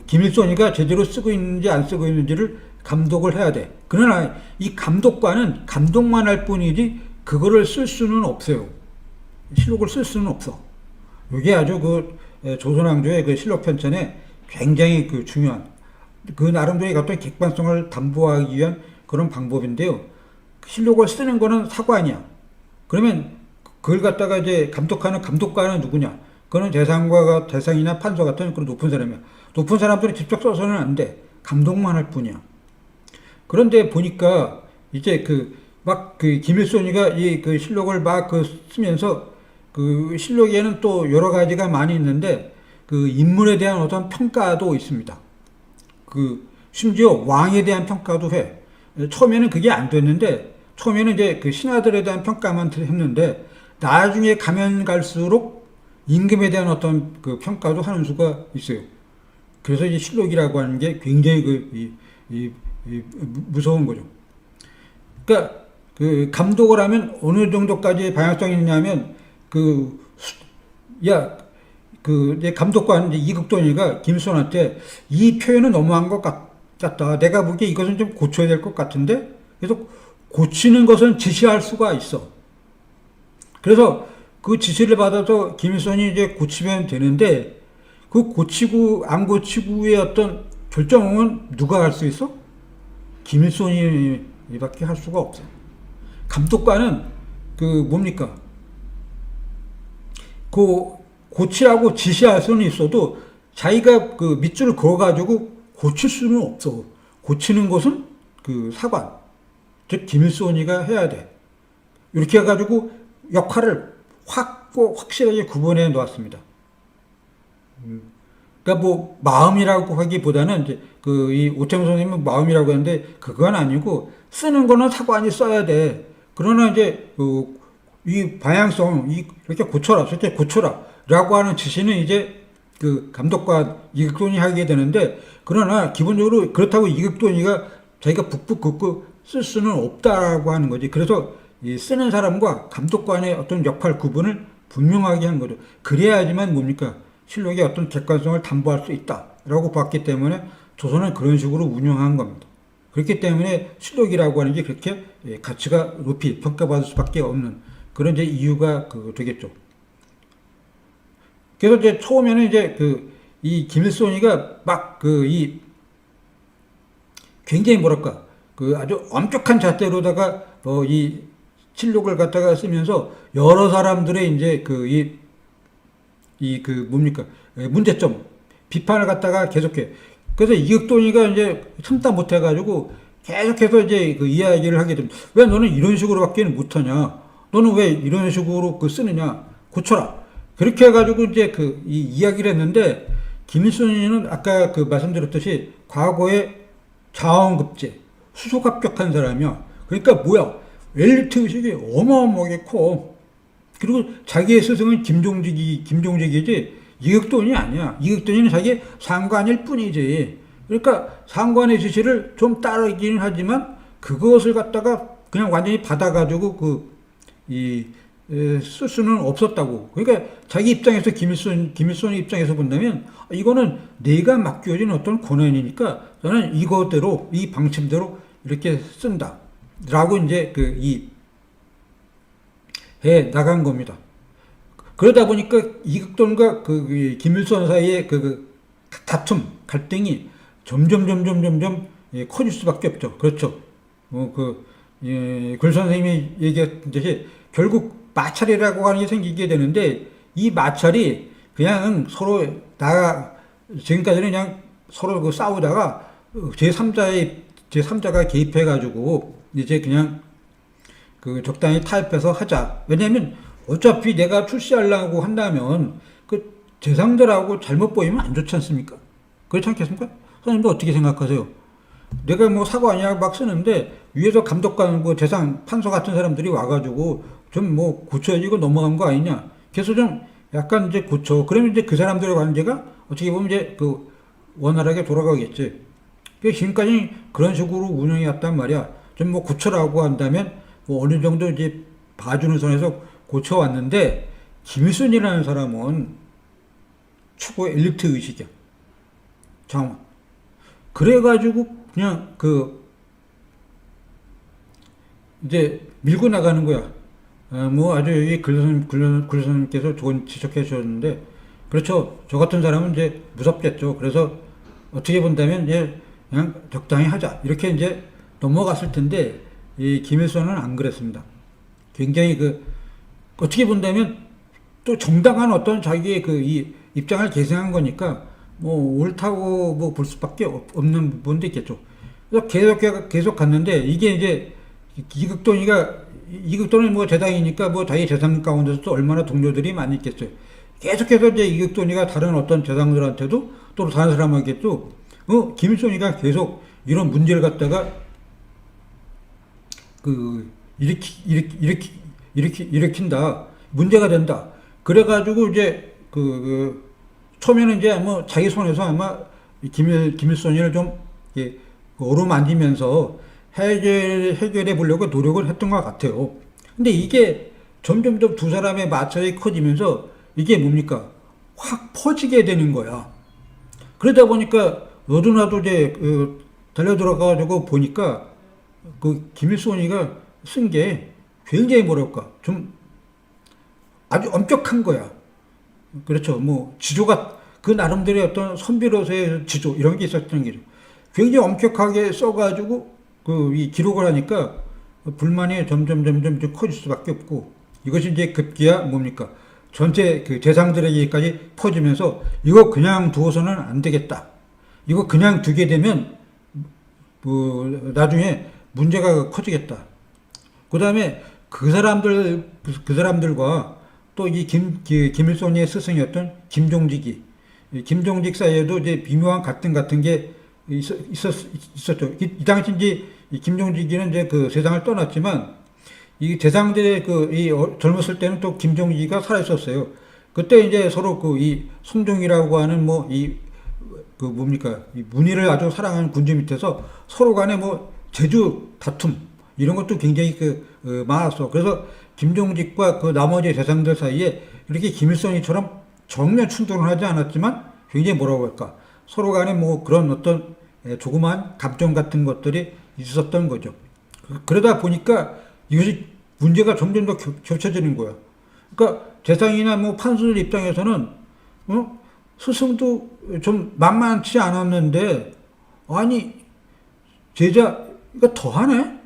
김일성이가 제대로 쓰고 있는지 안 쓰고 있는지를 감독을 해야 돼. 그러나 이 감독관은 감독만 할 뿐이지 그거를 쓸 수는 없어요. 실록을 쓸 수는 없어. 이게 아주 조선왕조의 그 실록 편찬에 굉장히 중요한 나름대로의 어떤 객관성을 담보하기 위한 그런 방법인데요. 실록을 쓰는 거는 사관이야. 그러면 그걸 갖다가 이제 감독하는 감독관은 누구냐? 그거는 대상이나 판서 같은 그런 높은 사람이야. 높은 사람들이 직접 써서는 안 돼. 감독만 할 뿐이야. 그런데 보니까 이제 김일손이가 이 실록을 막 쓰면서 실록에는 또 여러 가지가 많이 있는데 인물에 대한 어떤 평가도 있습니다. 심지어 왕에 대한 평가도 해. 처음에는 그게 안 됐는데 처음에는 이제 신하들에 대한 평가만 했는데 나중에 가면 갈수록 임금에 대한 어떤 평가도 하는 수가 있어요. 그래서 이 실록이라고 하는 게 굉장히 무서운 거죠. 그러니까 감독을 하면 어느 정도까지 방향성이 있냐면 이제 감독관 이극돈이가 김일손한테 이 표현은 너무한 것 같다. 내가 보기에 이것은 좀 고쳐야 될 것 같은데. 그래서 고치는 것은 지시할 수가 있어. 그래서 그 지시를 받아서 김일손이 이제 고치면 되는데 고치고 안 고치고의 어떤 결정은 누가 할 수 있어? 김일손이밖에 할 수가 없어. 감독관은 뭡니까? 고치라고 지시할 수는 있어도 자기가 밑줄을 그어가지고 고칠 수는 없어. 고치는 것은 사관, 즉 김일손이가 해야 돼. 이렇게 해가지고 역할을 확실하게 구분해 놓았습니다. 그러니까 마음이라고 하기보다는 이제 이 오태무 선생님은 마음이라고 하는데 그건 아니고 쓰는 거는 사관이 써야 돼. 그러나 이제 이 방향성 이렇게 고쳐라, 저렇게 고쳐라라고 하는 지시는 이제 감독관 이극돈이 하게 되는데 그러나 기본적으로 그렇다고 이극돈이가 자기가 북북 긋고 쓸 수는 없다라고 하는 거지. 그래서 이 쓰는 사람과 감독관의 어떤 역할 구분을 분명하게 한 거죠. 그래야지만 뭡니까? 실록의 어떤 객관성을 담보할 수 있다라고 봤기 때문에 조선은 그런 식으로 운영한 겁니다. 그렇기 때문에 실록이라고 하는 게 그렇게 가치가 높이 평가받을 수밖에 없는 그런 이제 이유가 되겠죠. 그래서 이제 처음에는 이제 이 김일손이가 막 굉장히 뭐랄까 아주 엄격한 잣대로다가 이 실록을 갖다가 쓰면서 여러 사람들의 이제 뭡니까 문제점 비판을 갖다가 계속해. 그래서 이극돈이가 이제 참다 못해가지고 계속해서 이제 이야기를 하게 됩니다. 왜 너는 이런 식으로밖에 못하냐? 너는 왜 이런 식으로 쓰느냐? 고쳐라. 그렇게 해가지고 이제 이 이야기를 했는데 김일손이는 아까 말씀드렸듯이 과거에 자원급제 수소합격한 사람이야. 그러니까 뭐야? 엘리트 의식이 어마어마하게 커. 그리고 자기의 스승은 김종직이지 이극돈이 아니야. 이극돈이는 자기 상관일 뿐이지. 그러니까 상관의 지시를 좀 따르기는 하지만 그것을 갖다가 그냥 완전히 받아가지고 쓸 수는 없었다고. 그러니까 자기 입장에서 김일손의 입장에서 본다면 이거는 내가 맡겨진 어떤 권한이니까 저는 이거대로 이 방침대로 이렇게 쓴다. 라고 이제 해 나간 겁니다. 그러다 보니까 이극돈과 김일손 사이의 다툼, 갈등이 점점 커질 수밖에 없죠. 그렇죠. 글 선생님이 얘기했듯이 결국 마찰이라고 하는 게 생기게 되는데 이 마찰이 그냥 서로 지금까지는 그냥 서로 싸우다가 제3자가 개입해가지고 이제 그냥 적당히 타협해서 하자. 왜냐면 어차피 내가 출시하려고 한다면 제3자라고 잘못 보이면 안 좋지 않습니까? 그렇지 않겠습니까? 선생님도 어떻게 생각하세요? 내가 사관이야 막 쓰는데 위에서 감독관 판서 같은 사람들이 와가지고 좀 고쳐야지 이거 넘어간 거 아니냐? 그래서 좀 약간 이제 고쳐. 그러면 이제 그 사람들의 관계가 어떻게 보면 이제 원활하게 돌아가겠지. 지금까지 그런 식으로 운영이 왔단 말이야. 좀 고쳐라고 한다면 어느 정도 이제 봐주는 선에서 고쳐왔는데 김일손이라는 사람은 최고 엘리트 의식이야. 장원. 그래가지고 그냥 이제 밀고 나가는 거야. 뭐 아주 여기 근로선님께서 좋은 지적해 주셨는데, 그렇죠. 저 같은 사람은 이제 무섭겠죠. 그래서 어떻게 본다면 이제 그냥 적당히 하자 이렇게 이제 넘어갔을 텐데, 이 김일성은 안 그랬습니다. 굉장히 어떻게 본다면 또 정당한 어떤 자기의 이 입장을 계승한 거니까 뭐 옳다고 뭐 볼 수밖에 없는 부분도 있겠죠. 그래서 계속 갔는데, 이게 이제 이극돈이 뭐 재당이니까 뭐 자기 재당 가운데서 또 얼마나 동료들이 많이 있겠어요. 계속해서 이제 이극돈이가 다른 어떤 재당들한테도 또 다른 사람에게도 김일성이가 계속 이런 문제를 갖다가 일으킨다. 문제가 된다. 그래가지고 이제 처음에는 이제 뭐 자기 손에서 아마 김일성이를 좀 어루만지면서 해결해 보려고 노력을 했던 것 같아요. 근데 이게 점점 더 두 사람의 마찰이 커지면서 이게 뭡니까? 확 퍼지게 되는 거야. 그러다 보니까 너도 나도 이제 달려 들어가가지고 보니까 김일성이가 쓴 게 굉장히 뭐랄까 좀 아주 엄격한 거야. 그렇죠. 뭐 지조가 그 나름대로의 어떤 선비로서의 지조 이런 게 있었던 게죠. 굉장히 엄격하게 써가지고 이 기록을 하니까 불만이 점점 좀 커질 수밖에 없고, 이것이 이제 급기야 뭡니까? 전체 대상들에게까지 퍼지면서 이거 그냥 두어서는 안 되겠다. 이거 그냥 두게 되면 나중에 문제가 커지겠다. 그 다음에 그 사람들과 또 이 김일성의 스승이었던 김종직 사이에도 이제 미묘한 갈등 같은 게 있었죠. 이 당시 이제 김종직이는 이제 세상을 떠났지만, 이 대상들의 젊었을 때는 또 김종직이가 살아있었어요. 그때 이제 서로 이 송종이라고 하는 뭡니까? 이 문의를 아주 사랑하는 군주 밑에서 서로 간에 뭐 제주 다툼 이런 것도 굉장히 많았어. 그래서 김종직과 나머지 대상들 사이에 이렇게 김일성이처럼 정면 충돌은 하지 않았지만 굉장히 뭐라고 할까? 서로 간에 뭐 그런 어떤 조그만 감정 같은 것들이 있었던 거죠. 그러다 보니까 이것이 문제가 점점 더 겹쳐지는 거야. 그러니까 재상이나 뭐 판수들 입장에서는 스승도 좀 만만치 않았는데, 아니 제자가 더하네.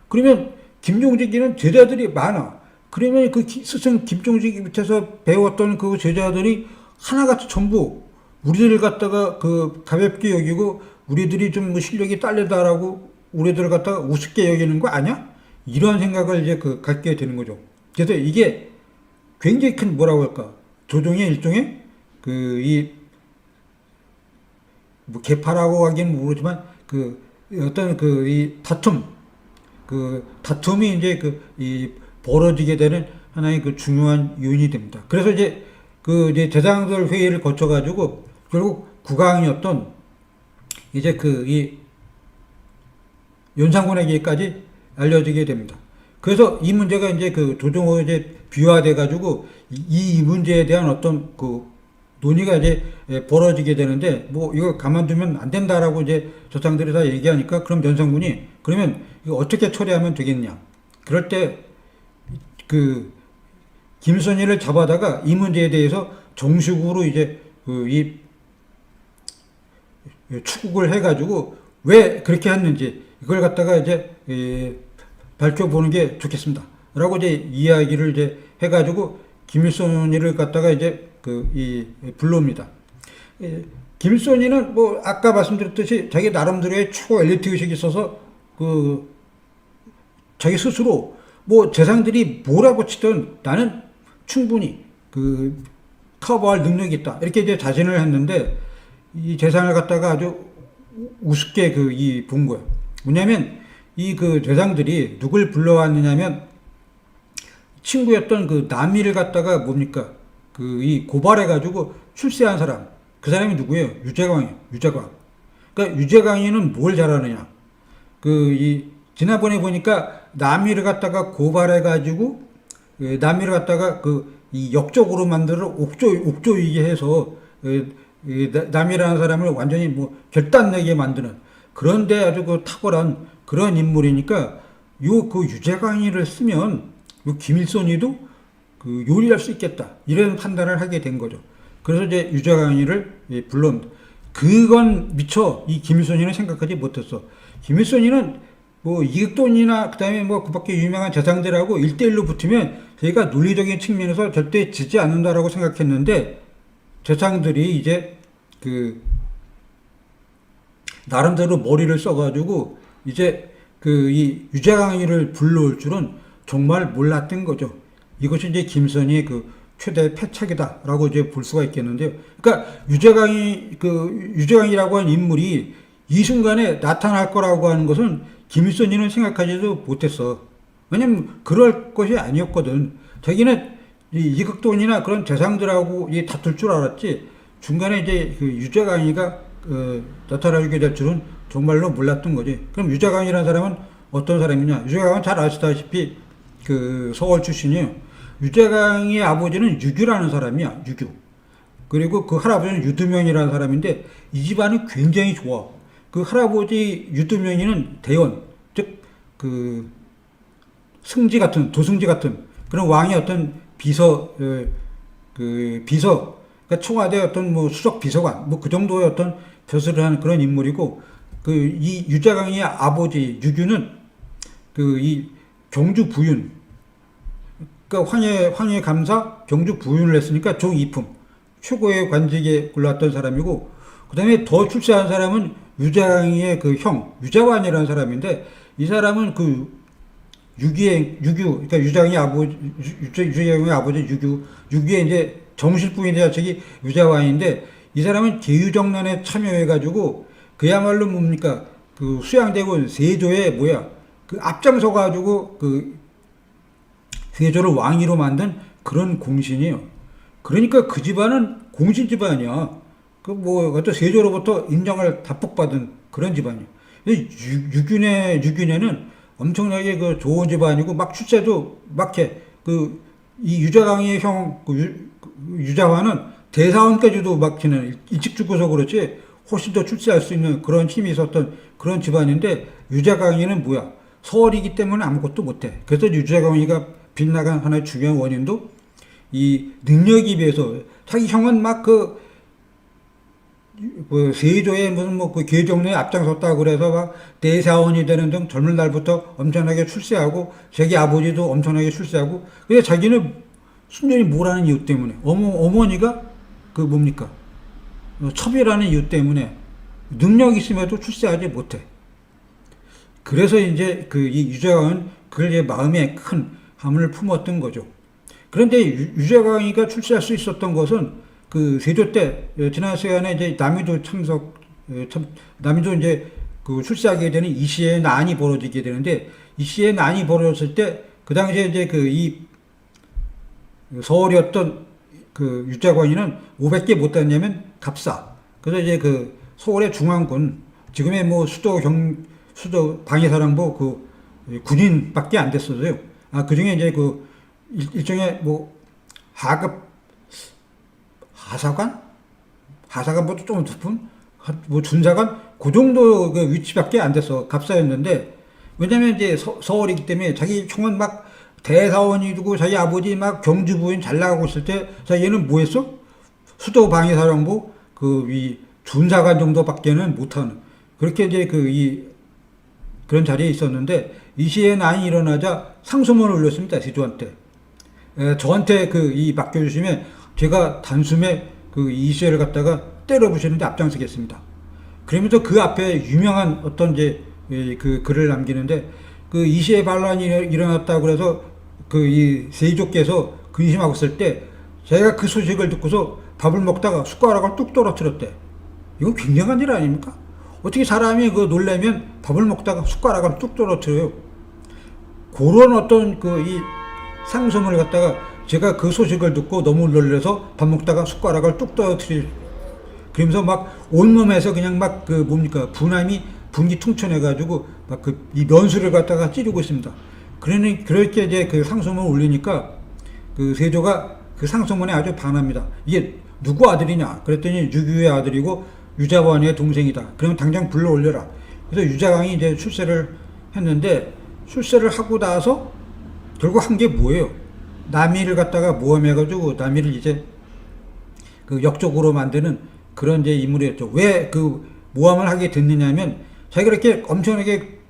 그러면 김종직이는 제자들이 많아. 그러면 스승 김종직 밑에서 배웠던 그 제자들이 하나같이 전부 우리들을 갖다가 가볍게 여기고, 우리들이 좀 뭐 실력이 딸리다라고 우리들을 갖다가 우습게 여기는 거 아니야? 이런 생각을 이제 갖게 되는 거죠. 그래서 이게 굉장히 큰 뭐라고 할까? 조정의 일종의 뭐 개파라고 하기는 모르지만 어떤 이 다툼이 이제 이 벌어지게 되는 하나의 중요한 요인이 됩니다. 그래서 이제 이제 대장들 회의를 거쳐가지고 결국 국왕이었던 이제 이 연산군에게까지 알려지게 됩니다. 그래서 이 문제가 이제 조정호에 이제 비화돼가지고 이 문제에 대한 어떤 논의가 이제 벌어지게 되는데, 뭐 이거 가만두면 안 된다라고 이제 조상들이 다 얘기하니까, 그럼 연산군이 그러면 이거 어떻게 처리하면 되겠냐? 그럴 때 김선희를 잡아다가 이 문제에 대해서 정식으로 이제 이 추국을 해가지고 왜 그렇게 했는지 이걸 갖다가 이제 밝혀보는 게 좋겠습니다. 라고 이제 이야기를 이제 해가지고 김일성이를 갖다가 이제 불러옵니다. 김일성이는 뭐 아까 말씀드렸듯이 자기 나름대로의 최고 엘리트 의식이 있어서 자기 스스로 뭐 재상들이 뭐라고 치든 나는 충분히 커버할 능력이 있다, 이렇게 이제 자신을 했는데, 이 재상을 갖다가 아주 우습게 본 거예요. 뭐냐면 이 재상들이 누굴 불러왔느냐면, 친구였던 남이를 갖다가 뭡니까? 이 고발해가지고 출세한 사람. 그 사람이 누구예요? 유재광이에요. 유재광. 그러니까 유재광이는 뭘 잘하느냐? 지난번에 보니까 남이를 갖다가 고발해가지고, 남이를 갖다가 이 역적으로 만들어 옥조이게 해서 남이라는 사람을 완전히 뭐 결단내게 만드는 그런데 아주 그 탁월한 그런 인물이니까 요 그 유재광이를 쓰면 요 김일성이도 그 요리할 수 있겠다 이런 판단을 하게 된 거죠. 그래서 이제 유재광이를 불렀는데 그건 미처 이 김일성이는 생각하지 못했어. 김일성이는 뭐 이극돈이나 그다음에 뭐 그밖에 유명한 재상들하고 1대1로 붙으면 저희가 논리적인 측면에서 절대 지지 않는다라고 생각했는데 재상들이 이제 그 나름대로 머리를 써가지고 이제 그 이 유재광이를 불러올 줄은 정말 몰랐던 거죠. 이것이 이제 김선희의 그 최대 패착이다라고 이제 볼 수가 있겠는데요. 그러니까 유재광이라고 하는 인물이 이 순간에 나타날 거라고 하는 것은 김일성이는 생각하지도 못했어. 왜냐면 그럴 것이 아니었거든. 자기는 이극돈이나 그런 재상들하고 다툴 줄 알았지. 중간에 이제 그 유재광이가 나타나게 될 줄은 정말로 몰랐던 거지. 그럼 유재광이라는 사람은 어떤 사람이냐? 유재광은 잘 아시다시피 그 서울 출신이에요. 유재광의 아버지는 유규라는 사람이야. 유규. 그리고 그 할아버지는 유두명이라는 사람인데 이 집안이 굉장히 좋아. 그 할아버지 유두명이는 대원, 즉 그 승지 같은 도승지 같은 그런 왕의 어떤 비서 그러니까 청와대 어떤 뭐 수석 비서관 뭐 그 정도의 어떤 벼슬을 하는 그런 인물이고 그 이 유재광의 아버지 유규는 그 이 경주 부윤 그러니까 황해 감사 경주 부윤을 했으니까 종이품 최고의 관직에 올랐던 사람이고 그다음에 더 출세한 사람은 유재광의 그 형 유재환이라는 사람인데 이 사람은 그 유규 그러니까 유재광의 아버지 유규의 이제 정실부인의 자식이 유재환인데 이 사람은 계유정난에 참여해가지고 그야말로 뭡니까 그 수양대군 세조의 그 앞장서 가지고 그 세조를 왕위로 만든 그런 공신이에요. 그러니까 그 집안은 공신 집안이야. 그 뭐 어떤 세조로부터 인정을 답복받은 그런 집안이에요. 유균에는 엄청나게 그 좋은 집안이고 막 출세도 막해. 그 이 유재광의 형 유자화는 대사원까지도 막히는 일찍 죽어서 그렇지 훨씬 더 출세할 수 있는 그런 힘이 있었던 그런 집안인데 유재광이는 서얼이기 때문에 아무것도 못해. 그래서 유재광이가 빗나간 하나의 중요한 원인도 이 능력에 비해서 자기 형은 막 세조의 무슨 그 계정내에 앞장섰다 그래서 막 대사원이 되는 등 젊은 날부터 엄청나게 출세하고 자기 아버지도 엄청나게 출세하고 근데 자기는 순전히 뭐라는 이유 때문에 어머니가 첩이라는 이유 때문에 능력이 있음에도 출세하지 못해. 그래서 이제 이 유재광은 그걸 마음에 큰 함을 품었던 거죠. 그런데 유재광이가 출세할 수 있었던 것은 그 세조 때 지난 시간에 이제 남이도 이제 그 출세하게 되는 이시의 난이 벌어지게 되는데 이시의 난이 벌어졌을 때 그 당시에 이제 이 서울이었던 그 유재광이는 500개 못 다녔냐면 갑사. 그래서 이제 그 서울의 중앙군 지금의 뭐 수도 방해사령부 그 군인밖에 안 됐었어요. 그 중에 이제 그 일종의 뭐 하급 하사관보다 좀 높은 뭐 준사관 그 정도 그 위치밖에 안 돼서 갑사였는데 왜냐면 이제 서울이기 때문에 자기 총은 막 대사원이고 자기 아버지 막 경주부인 잘 나가고 있을 때 자 얘는 뭐 했어? 수도 방위사령부 이 준사관 정도밖에는 못하는 그렇게 이제 그런 자리에 있었는데 이시의 난이 일어나자 상소문을 올렸습니다. 세조한테. 저한테 맡겨주시면 제가 단숨에 이시를 갖다가 때려 부시는데 앞장서겠습니다. 그러면서 그 앞에 유명한 어떤 이제 그 글을 남기는데 이시의 반란이 일어났다고 그래서 이 세조께서 근심하고 있을 때 제가 그 소식을 듣고서 밥을 먹다가 숟가락을 뚝 떨어뜨렸대. 이건 굉장한 일 아닙니까? 어떻게 사람이 놀라면 밥을 먹다가 숟가락을 뚝 떨어뜨려요. 그런 어떤 이 상소문을 갖다가 제가 그 소식을 듣고 너무 놀라서 밥 먹다가 숟가락을 뚝 떨어뜨리 그러면서 막 온몸에서 그냥 분함이 분기 퉁쳐내가지고 이 면수를 갖다가 찌르고 있습니다. 그렇게 이제 그 상소문을 올리니까 세조가 그 상소문에 아주 반합니다. 이게 누구 아들이냐? 그랬더니 유규의 아들이고 유자관의 동생이다. 그러면 당장 불러 올려라. 그래서 유자광이 이제 출세를 했는데 출세를 하고 나서 결국 한 게 뭐예요? 남이를 갖다가 모함해가지고 남이를 이제 그 역적으로 만드는 그런 이제 인물이었죠. 왜 그 모함을 하게 됐느냐면 자기가 이렇게 엄청나게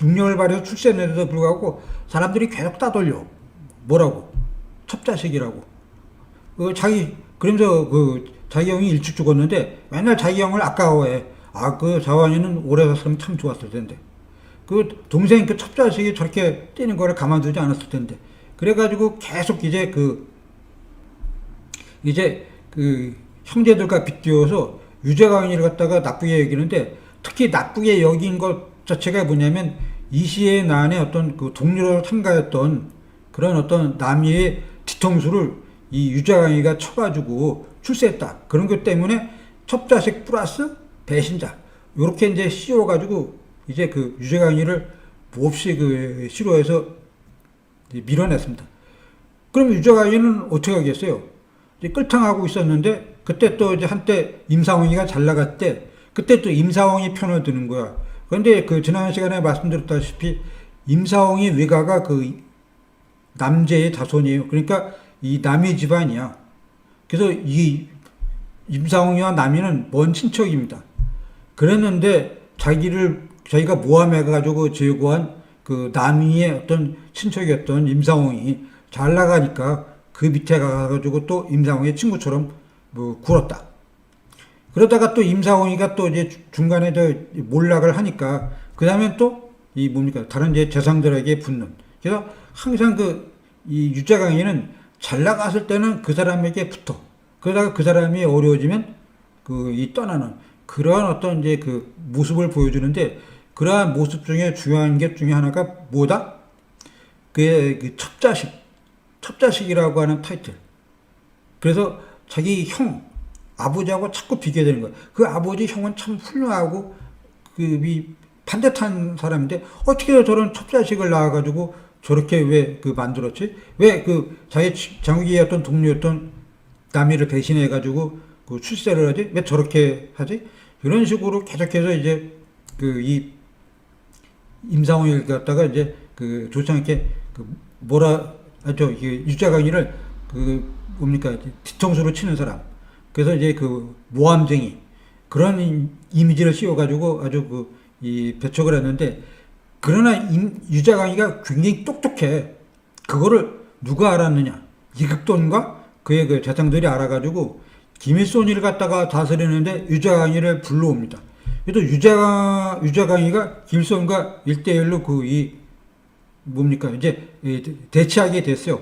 능력을 발휘해서 출세했는데도 불구하고 사람들이 계속 따돌려. 뭐라고? 첩자식이라고. 그러면서 자기 형이 일찍 죽었는데 맨날 자기 형을 아까워해. 그 자완이는 오래 살았으면 참 좋았을 텐데. 그 동생 그 첩자식이 저렇게 뛰는 거를 가만두지 않았을 텐데. 그래가지고 계속 이제 그 형제들과 빗대어서 유재광이를 갖다가 나쁘게 여기는데 특히 나쁘게 여긴 것 자체가 뭐냐면 이시의 난에 어떤 그 동료로 참가했던 그런 어떤 남이의 뒤통수를 이 유재광이가 쳐가지고 출세했다. 그런 것 때문에 첩자식 플러스 배신자. 요렇게 이제 씌워가지고 이제 그 유재광이를 몹시 그 싫어해서 밀어냈습니다. 그럼 유재광이는 어떻게 하겠어요? 이제 끌탕하고 있었는데 그때 또 이제 한때 임상홍이가 잘 나갈 때 그때 또 임상홍이 편을 드는 거야. 그런데 그 지난 시간에 말씀드렸다시피 임상홍이 외가가 그 남제의 자손이에요. 그러니까 이 남이 집안이야. 그래서 이 임상홍이와 남이는 먼 친척입니다. 그랬는데 자기가 모함해가지고 제거한 그 남이의 어떤 친척이었던 임상홍이 잘 나가니까 그 밑에 가가지고 또 임상홍의 친구처럼 뭐 굴었다. 그러다가 또 임상홍이가 또 이제 중간에 더 몰락을 하니까 그 다음에 또 이 뭡니까 다른 이제 재상들에게 붙는. 그래서 항상 이 유재광이는 잘 나갔을 때는 그 사람에게 붙어. 그러다가 그 사람이 어려워지면 이 떠나는 그러한 어떤 이제 그 모습을 보여주는데 그러한 모습 중에 중요한 게 중에 하나가 뭐다? 그 첩자식이라고 하는 타이틀. 그래서 자기 형, 아버지하고 자꾸 비교되는 거야. 그 아버지 형은 참 훌륭하고 반듯한 사람인데 어떻게 저런 첩자식을 낳아가지고 저렇게 왜 만들었지? 왜 자기 장욱이의 어떤 동료였던 남이를 배신해가지고 출세를 하지? 왜 저렇게 하지? 이런 식으로 계속해서 이제 이 임상홍을 갖다가 이제 조창에게 유자광이를 뭡니까 뒤통수로 치는 사람. 그래서 이제 모함쟁이 그런 이미지를 씌워가지고 아주 배척을 했는데 그러나 유자광이가 굉장히 똑똑해. 그거를 누가 알았느냐? 이극돈과 그의 그 재상들이 알아가지고 김일손이를 갖다가 다스리는데 유자광이를 불러옵니다. 그래도 유자광이가 김일손과 1대1로 뭡니까 이제 대치하게 됐어요.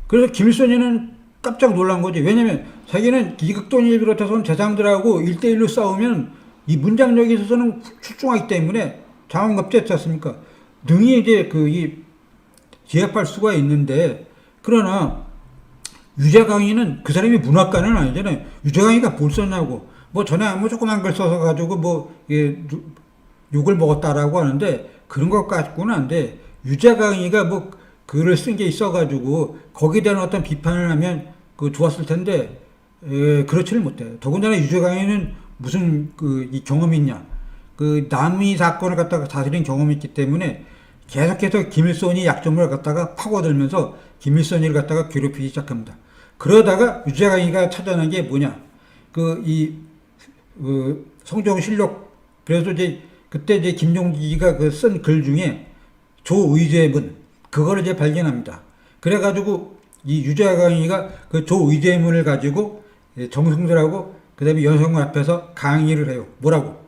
그래서 김일손이는 깜짝 놀란 거지. 왜냐면 자기는 이극돈을 비롯해서 재상들하고 1대1로 싸우면 이 문장력에 있어서는 출중하기 때문에 장원급제했지 않습니까? 능히 이제 제압할 수가 있는데 그러나 유재광이는 그 사람이 문학가는 아니잖아요. 유재광이가 뭘 썼냐고. 전에 조그만 걸 써서 가지고 욕을 먹었다라고 하는데 그런 것 같고는 안 돼. 유재광이가 글을 쓴 게 있어가지고 거기에 대한 어떤 비판을 하면 좋았을 텐데 그렇지를 못해. 더군다나 유재광이는 무슨 이 경험이 있냐. 남이 사건을 갖다가 다스린 경험이 있기 때문에 계속해서 김일손이 약점을 갖다가 파고들면서 김일손이를 갖다가 괴롭히기 시작합니다. 그러다가 유재광이가 찾아낸 게 뭐냐. 성종실록, 그래서 그때 이제 김종기가 쓴 글 중에 조의제문, 그거를 이제 발견합니다. 그래가지고 이 유재광이가 조의제문을 가지고 정승들하고 그 다음에 연성군 앞에서 강의를 해요. 뭐라고?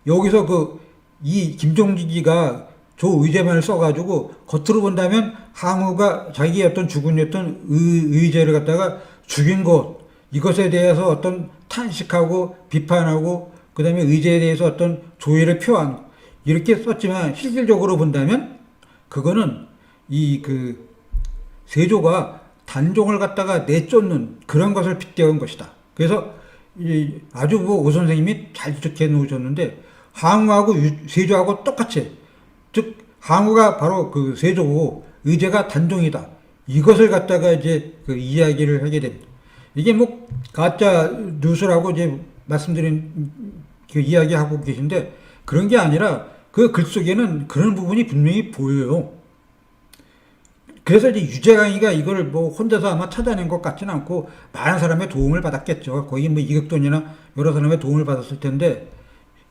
여기서 이 김종기가 조의제문을 써가지고 겉으로 본다면 항우가 자기의 어떤 죽은이었던 의제를 갖다가 죽인 것, 이것에 대해서 어떤 탄식하고 비판하고 그 다음에 의제에 대해서 어떤 조의를 표한 이렇게 썼지만 실질적으로 본다면 그거는 세조가 단종을 갖다가 내쫓는 그런 것을 빗대은 것이다. 그래서 아주 오 선생님이 잘 지적해 놓으셨는데 항우하고 세조하고 똑같이, 즉 항우가 바로 세조고 의제가 단종이다. 이것을 갖다가 이제 이야기를 하게 됩니다. 이게 뭐 가짜 뉴스라고 이제 말씀드린 그 이야기하고 계신데 그런 게 아니라 그 글 속에는 그런 부분이 분명히 보여요. 그래서 이제 유재강이가 이걸 뭐 혼자서 아마 찾아낸 것 같지는 않고 많은 사람의 도움을 받았겠죠. 거기 뭐 이극돈이나 여러 사람의 도움을 받았을 텐데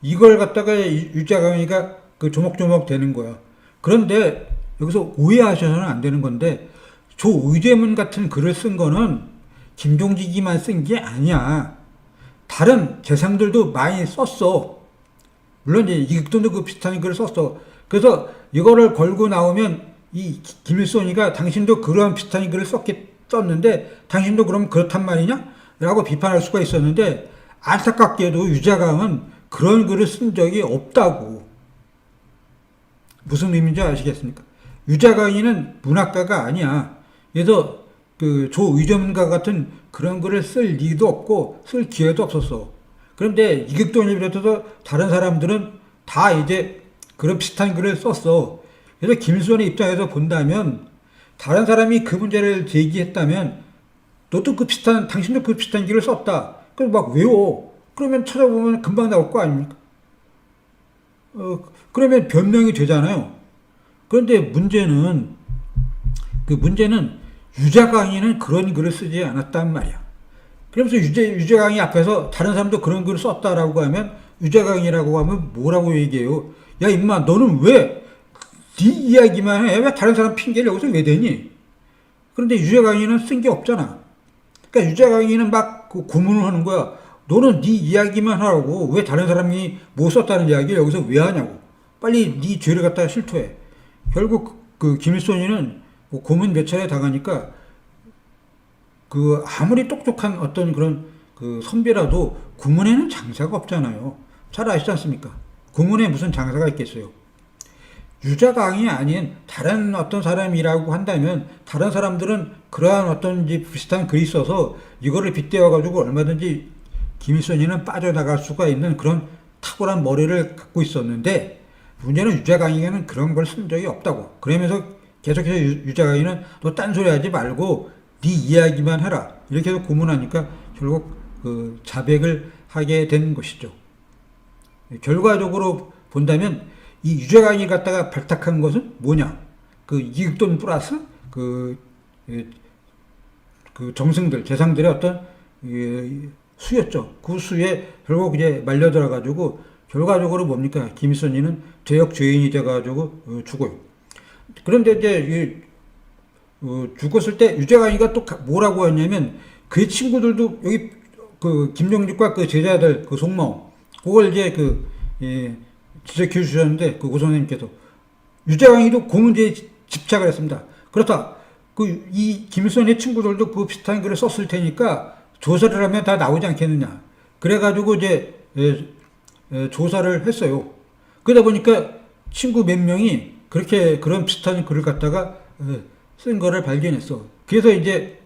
이걸 갖다가 유재강이가 그 조목조목 되는 거야. 그런데 여기서 오해하셔서는 안 되는 건데 조의제문 같은 글을 쓴 거는 김종직이만 쓴 게 아니야. 다른 재상들도 많이 썼어. 물론 이제 이극돈도 그 비슷한 글을 썼어. 그래서 이거를 걸고 나오면 이 김일성이가 당신도 그런 비슷한 글을 썼는데 당신도 그럼 그렇단 말이냐? 라고 비판할 수가 있었는데 안타깝게도 유자강은 그런 글을 쓴 적이 없다고. 무슨 의미인지 아시겠습니까? 유자강이는 문학가가 아니야. 그래서 그 조의점가 같은 그런 글을 쓸 리도 없고 쓸 기회도 없었어. 그런데 이극돈을 비롯해서 다른 사람들은 다 이제 그런 비슷한 글을 썼어. 그래서 김일성의 입장에서 본다면 다른 사람이 그 문제를 제기했다면 너도 그 비슷한 당신도 그 비슷한 글을 썼다. 그럼 막 외워. 그러면 찾아보면 금방 나올 거 아닙니까? 그러면 변명이 되잖아요. 그런데 문제는 유자강이는 그런 글을 쓰지 않았단 말이야. 그러면서 유자강이 앞에서 다른 사람도 그런 글을 썼다라고 하면 유자강이라고 하면 뭐라고 얘기해요? 야 임마 너는 왜 네 이야기만 해? 왜 다른 사람 핑계를 여기서 왜 대니? 그런데 유자강이는 쓴 게 없잖아. 그러니까 유자강이는 막 그 고문을 하는 거야. 너는 네 이야기만 하라고 왜 다른 사람이 못 썼다는 이야기를 여기서 왜 하냐고. 빨리 네 죄를 갖다가 실토해. 결국 그 김일성이는 뭐 고문 몇 차례 당하니까 그 아무리 똑똑한 어떤 그런 그 선비라도 구문에는 장사가 없잖아요. 잘 아시지 않습니까? 구문에 무슨 장사가 있겠어요. 유자강이 아닌 다른 어떤 사람이라고 한다면 다른 사람들은 그러한 어떤 비슷한 글이 있어서 이거를 빗대어 가지고 얼마든지 김일성이는 빠져나갈 수가 있는 그런 탁월한 머리를 갖고 있었는데 문제는 유자강에게는 그런 걸 쓴 적이 없다고. 그러면서 계속해서 유자강이는 너 딴소리 하지 말고 네 이야기만 해라. 이렇게 해서 고문하니까 결국 그 자백을 하게 된 것이죠. 결과적으로 본다면 이 유자강이 갖다가 발탁한 것은 뭐냐? 그 이익돈 플러스 그 정승들, 재상들의 어떤 수였죠. 그 수에 결국 이제 말려들어가지고 결과적으로 뭡니까? 김일성이는 죄역 죄인이 돼가지고 죽어요. 그런데 이제 죽었을 때 유자강이가 또 뭐라고 했냐면 그의 친구들도 여기 그 김정직과 그 제자들 그 송마오 그걸 이제 지적해 주셨는데 그 고 선생님께서 유자강이도 그 문제에 집착을 했습니다. 그렇다. 이 김일성의 친구들도 그 비슷한 글을 썼을 테니까 조사를 하면 다 나오지 않겠느냐. 그래가지고 이제 조사를 했어요. 그러다 보니까 친구 몇 명이 그렇게 그런 비슷한 글을 갖다가 쓴 거를 발견했어. 그래서 이제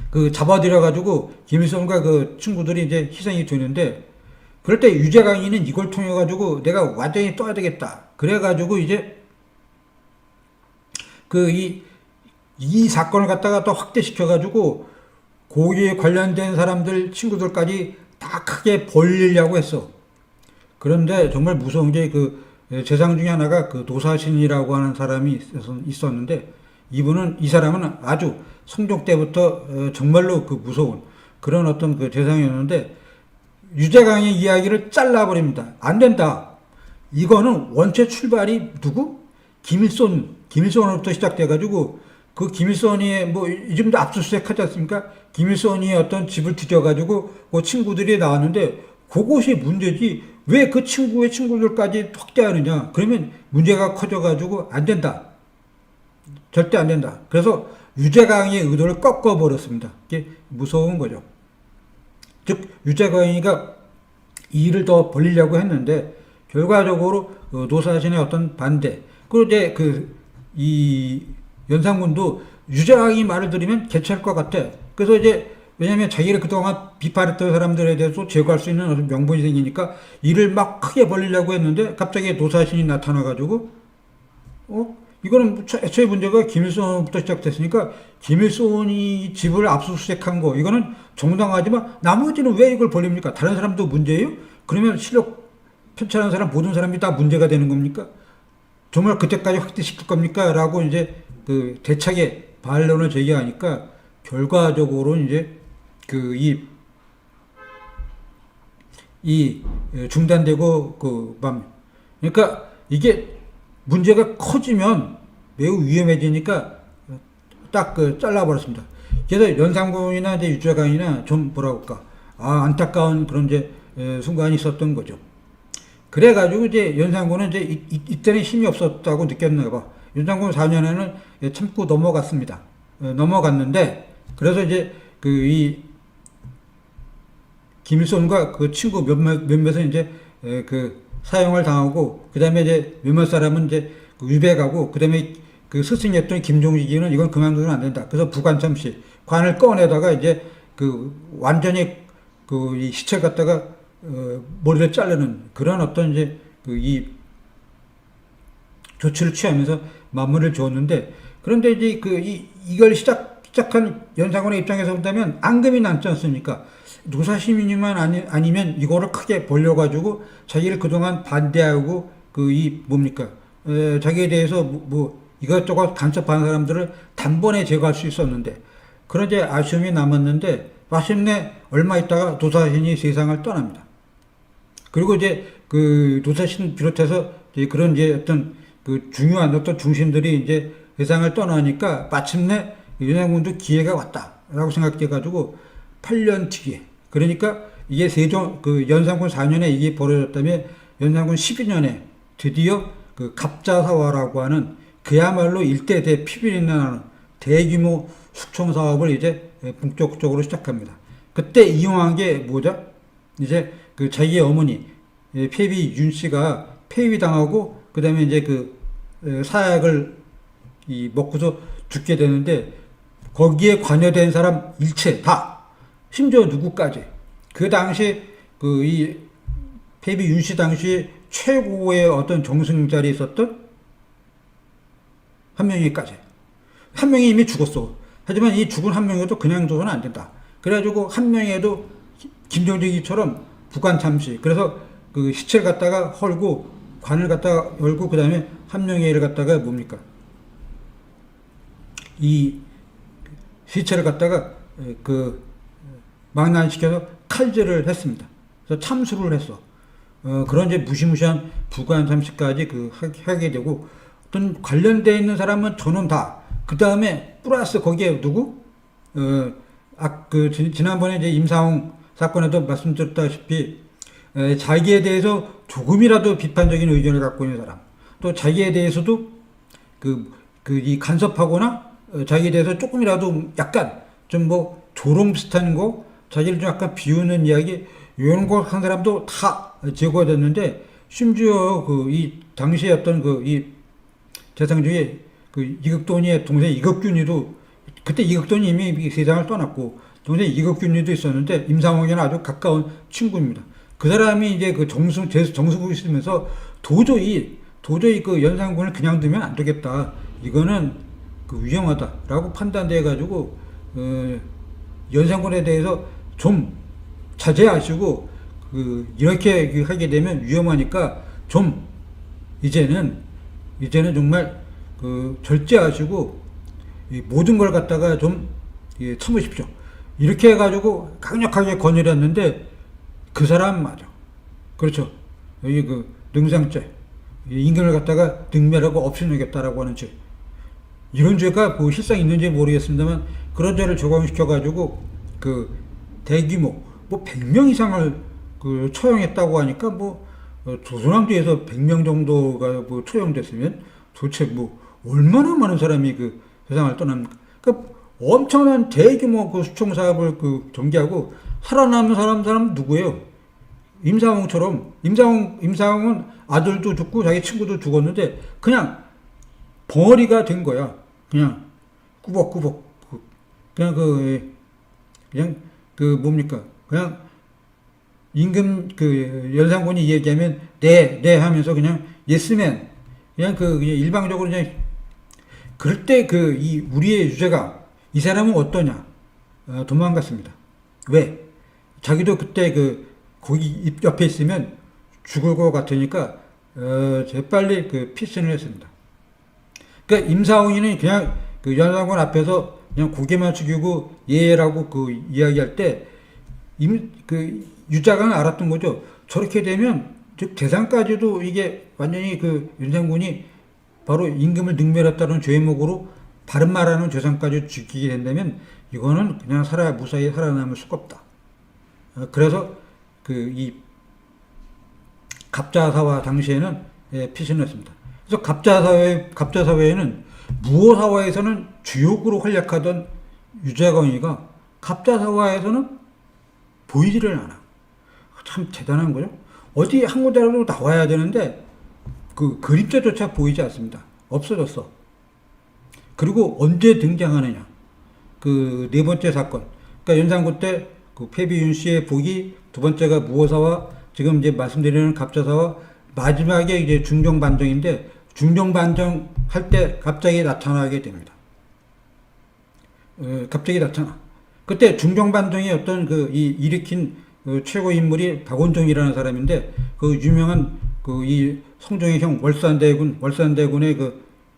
그 잡아들여가지고 김일성과 그 친구들이 이제 희생이 되는데 그럴 때 유자강이는 이걸 통해 가지고 내가 완전히 떠야 되겠다. 그래가지고 이제 이 사건을 갖다가 또 확대시켜가지고 거기에 관련된 사람들 친구들까지 다 크게 벌리려고 했어. 그런데 정말 무서운 게 그 재상 중에 하나가 그 도사신이라고 하는 사람이 있었는데 이 사람은 아주 성종 때부터 정말로 그 무서운 그런 어떤 그 재상이었는데 유자강의 이야기를 잘라버립니다. 안 된다. 이거는 원체 출발이 누구? 김일성으로부터 시작돼가지고 그 김일성이 뭐 지금도 압수수색 하지 않습니까? 김일성이 어떤 집을 뒤져가지고 그 친구들이 나왔는데 그것이 문제지 왜 그 친구의 친구들까지 확대하느냐? 그러면 문제가 커져가지고 안 된다. 절대 안 된다. 그래서 유자강의 의도를 꺾어버렸습니다. 이게 무서운 거죠. 즉 유자강이가 이 일을 더 벌리려고 했는데 결과적으로 노사신의 어떤 반대 그리고 이제 이 연산군도 유자강이 말을 들으면 괜찮을 것 같아. 그래서 이제 왜냐면 자기를 그동안 비판했던 사람들에 대해서 제거할 수 있는 어떤 명분이 생기니까 일을 막 크게 벌리려고 했는데 갑자기 노사신이 나타나가지고 이거는 애초에 문제가 김일성부터 시작됐으니까 김일성이 집을 압수수색한 거 이거는 정당하지만 나머지는 왜 이걸 벌립니까? 다른 사람도 문제예요? 그러면 실력 편찬하는 사람 모든 사람이 다 문제가 되는 겁니까? 정말 그때까지 확대시킬 겁니까? 라고 이제 그 대차게 반론을 제기하니까 결과적으로 이제 그 이 중단되고 그러니까 이게 문제가 커지면 매우 위험해지니까 딱 그 잘라버렸습니다. 그래서 연산군이나 이제 유재관이나 좀 뭐라고 할까 안타까운 그런 이제 순간이 있었던 거죠. 그래가지고 이제 연산군은 이제 이때는 힘이 없었다고 느꼈나 봐. 연산군 4년에는 참고 넘어갔습니다. 넘어갔는데 그래서 이제 그 이 김일성과 그 친구 몇몇은 이제 그 사형을 당하고 그다음에 이제 몇몇 사람은 이제 유배가고 그다음에 그 스승이었던 김종식이는 이건 그만두면 안 된다. 그래서 부관참시 관을 꺼내다가 이제 그 완전히 그 이 시체 갖다가 머리를 자르는 그런 어떤 이제 그 이 조치를 취하면서 마무리를 주었는데 그런데 이제 그 이걸 시작한 연산군의 입장에서 본다면 앙금이 남지 않습니까? 노사시민이만 아니면 이거를 크게 벌려가지고 자기를 그동안 반대하고 뭡니까? 자기에 대해서 뭐 이것저것 간섭하는 사람들을 단번에 제거할 수 있었는데 그런 이제 아쉬움이 남았는데 마침내 얼마 있다가 노사신이 세상을 떠납니다. 그리고 이제 그 노사신 비롯해서 이제 그런 이제 어떤 그 중요한 어떤 중심들이 이제 세상을 떠나니까 마침내 연산군도 기회가 왔다라고 생각해가지고 8년 뒤에 그러니까 이게 그 연산군 4년에 이게 벌어졌다면 연산군 12년에 드디어 그 갑자사화라고 하는 그야말로 일대대 피비린내 나는 대규모 숙청 사업을 이제 본격적으로 시작합니다. 그때 이용한 게 뭐죠? 이제 그 자기의 어머니 폐비 윤 씨가 폐위당하고 그다음에 이제 그 사약을 먹고서 죽게 되는데 거기에 관여된 사람 일체 다 심지어 누구까지 그 당시 그 이 폐비 윤 씨 당시 최고의 어떤 정승 자리에 있었던 한 명이까지 한 명이 이미 죽었어. 하지만 이 죽은 한 명에도 그냥 둬서는 안 된다. 그래가지고 한 명에도 김정직이처럼 부관 참시 그래서 그 시체를 갖다가 헐고 관을 갖다가 열고 그 다음에 한 명의 를 갖다가 뭡니까 이 시체를 갖다가 그 망난시켜서 칼질을 했습니다. 그래서 참수를 했어. 그런 이제 무시무시한 부관 참시까지 하게 되고 어떤 관련되어 있는 사람은 저는 다 그 다음에 플러스 거기에 누구 지난번에 이제 임상홍 사건에도 말씀드렸다시피 자기에 대해서 조금이라도 비판적인 의견을 갖고 있는 사람 또 자기에 대해서도 이 간섭하거나 자기에 대해서 조금이라도 약간 좀 뭐 조롱 비슷한 거 자기를 좀 약간 비우는 이야기 이런 거 한 사람도 다 제거가 됐는데 심지어 이 당시에 어떤 이 재상주의 이극돈이의 동생 이극균이도 그때 이극돈이 이미 세상을 떠났고 동생 이극균이도 있었는데 임상홍이는 아주 가까운 친구입니다. 그 사람이 이제 정승국 있으면서 도저히 그 연산군을 그냥 두면 안 되겠다. 이거는 위험하다라고 판단돼 가지고 연산군에 대해서 좀 자제하시고 이렇게 하게 되면 위험하니까 좀 이제는 정말 절제하시고 모든 걸 갖다가 좀 참으십시오. 이렇게 해가지고 강력하게 권유를 했는데 그 사람 맞아. 그렇죠. 여기 능상죄 임금을 갖다가 능멸하고 없애놓겠다라고 하는 죄. 이런 죄가 뭐 실상 있는지 모르겠습니다만 그런 죄를 적용시켜가지고 대규모 100명 이상을 처형했다고 하니까 조선왕조에서 100명 정도가 처형됐으면 도대체 얼마나 많은 사람이 세상을 떠납니까? 그러니까 엄청난 대규모 수청 사업을 전개하고 살아남은 사람 누구예요? 임상홍처럼 임상홍은 아들도 죽고 자기 친구도 죽었는데 그냥 벙어리가 된 거야. 그냥 꾸벅꾸벅 그냥 뭡니까? 그냥 임금 연산군이 얘기하면 네 하면서 그냥 예스맨 그냥 일방적으로 그냥 그럴 때 이 우리의 유죄가 이 사람은 어떠냐? 도망갔습니다. 왜? 자기도 그때 거기 입 옆에 있으면 죽을 것 같으니까 재빨리 피신을 했습니다. 그러니까 임사홍이는 그냥 연산군 앞에서 그냥 고개만 숙이고 예라고 이야기할 때 유자관은 알았던 거죠. 저렇게 되면 즉 대상까지도 이게 완전히 윤상군이 바로 임금을 능멸했다는 죄목으로 바른 말하는 죄상까지 죽이게 된다면 이거는 그냥 무사히 살아남을 수가 없다. 그래서 이 갑자사화 당시에는 피신을 했습니다. 그래서 갑자사회에는 무오사화에서는 주역으로 활약하던 유자광이가 갑자사화에서는 보이지를 않아. 참 대단한 거죠. 어디 한 군데라도 나와야 되는데 그림자조차 보이지 않습니다. 없어졌어. 그리고 언제 등장하느냐? 네 번째 사건. 그러니까 연산군 때 패비윤 씨의 복이, 두 번째가 무오사화, 지금 이제 말씀드리는 갑자사화, 마지막에 이제 중정반정인데 중정반정 할 때 갑자기 나타나게 됩니다. 갑자기 나타나. 그때 중정반정의 어떤 일으킨 최고 인물이 박원종이라는 사람인데 유명한 이 성종의 형 월산대군의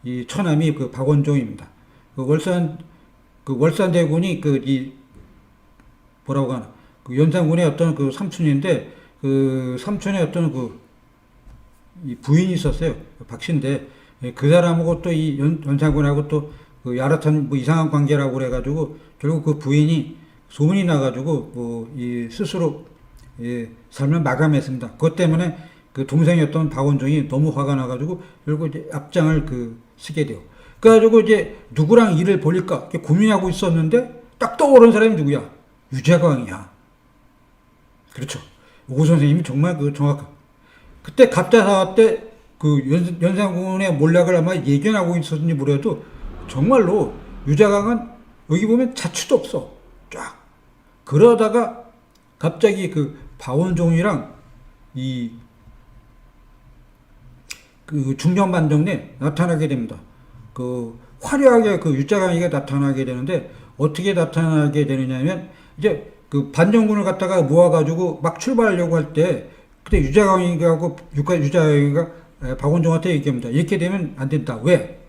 이 처남이 박원종입니다. 월산대군이 이 뭐라고 하나 연산군의 어떤 삼촌인데 삼촌의 어떤 이 부인이 있었어요. 박씨인데 그 사람하고 또 이 연산군하고 또 야릇한 이상한 관계라고 그래가지고 결국 그 부인이 소문이 나가지고 이 스스로 삶을 마감했습니다. 그것 때문에 동생이었던 박원종이 너무 화가 나가지고 결국 이제 압장을 쓰게 돼요. 그래가지고 이제 누구랑 일을 벌일까 고민하고 있었는데 딱 떠오른 사람이 누구야? 유자광이야. 그렇죠. 오 선생님이 정말 정확한. 그때 갑자사화 때 연산군의 몰락을 아마 예견하고 있었는지 모르겠도 정말로 유자광은 여기 보면 자취도 없어. 쫙. 그러다가 갑자기 박원종이랑 이 중정반정에 나타나게 됩니다. 화려하게 유자광이가 나타나게 되는데 어떻게 나타나게 되느냐면 이제 반정군을 갖다가 모아가지고 막 출발하려고 할 때 그때 유자광이가 박원종한테 얘기합니다. 이렇게 되면 안 된다. 왜?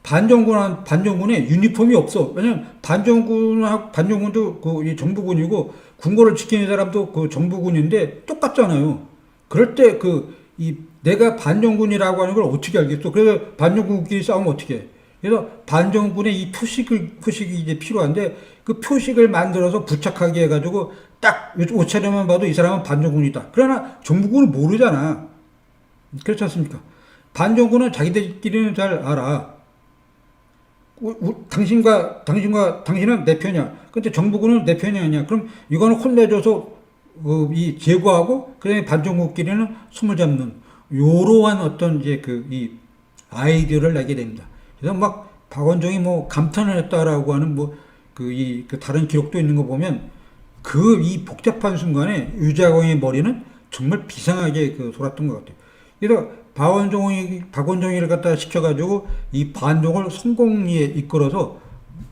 반정군에 유니폼이 없어. 왜냐면 반정군도 이 정부군이고 군고를 지키는 사람도 정부군인데 똑같잖아요. 그럴 때 내가 반정군이라고 하는 걸 어떻게 알겠어? 그래서 반정군끼리 싸우면 어떻게 해? 그래서 반정군의 이 표식이 이제 필요한데 그 표식을 만들어서 부착하게 해가지고 딱 옷차림만 봐도 이 사람은 반정군이다. 그러나 정부군은 모르잖아. 그렇지 않습니까? 반정군은 자기들끼리는 잘 알아. 당신은 내 편이야. 근데 정부군은 내 편이 아니야. 그럼 이거는 혼내줘서 이 제거하고 그다음에 반정군끼리는 숨을 잡는 요러한 어떤 이제 이 아이디어를 내게 됩니다. 그래서 막 박원종이 감탄을 했다라고 하는 다른 기록도 있는 거 보면 이 복잡한 순간에 유자광의 머리는 정말 비상하게 돌았던 것 같아요. 그래서 박원종이를 갖다 시켜가지고 이 반정을 성공리에 이끌어서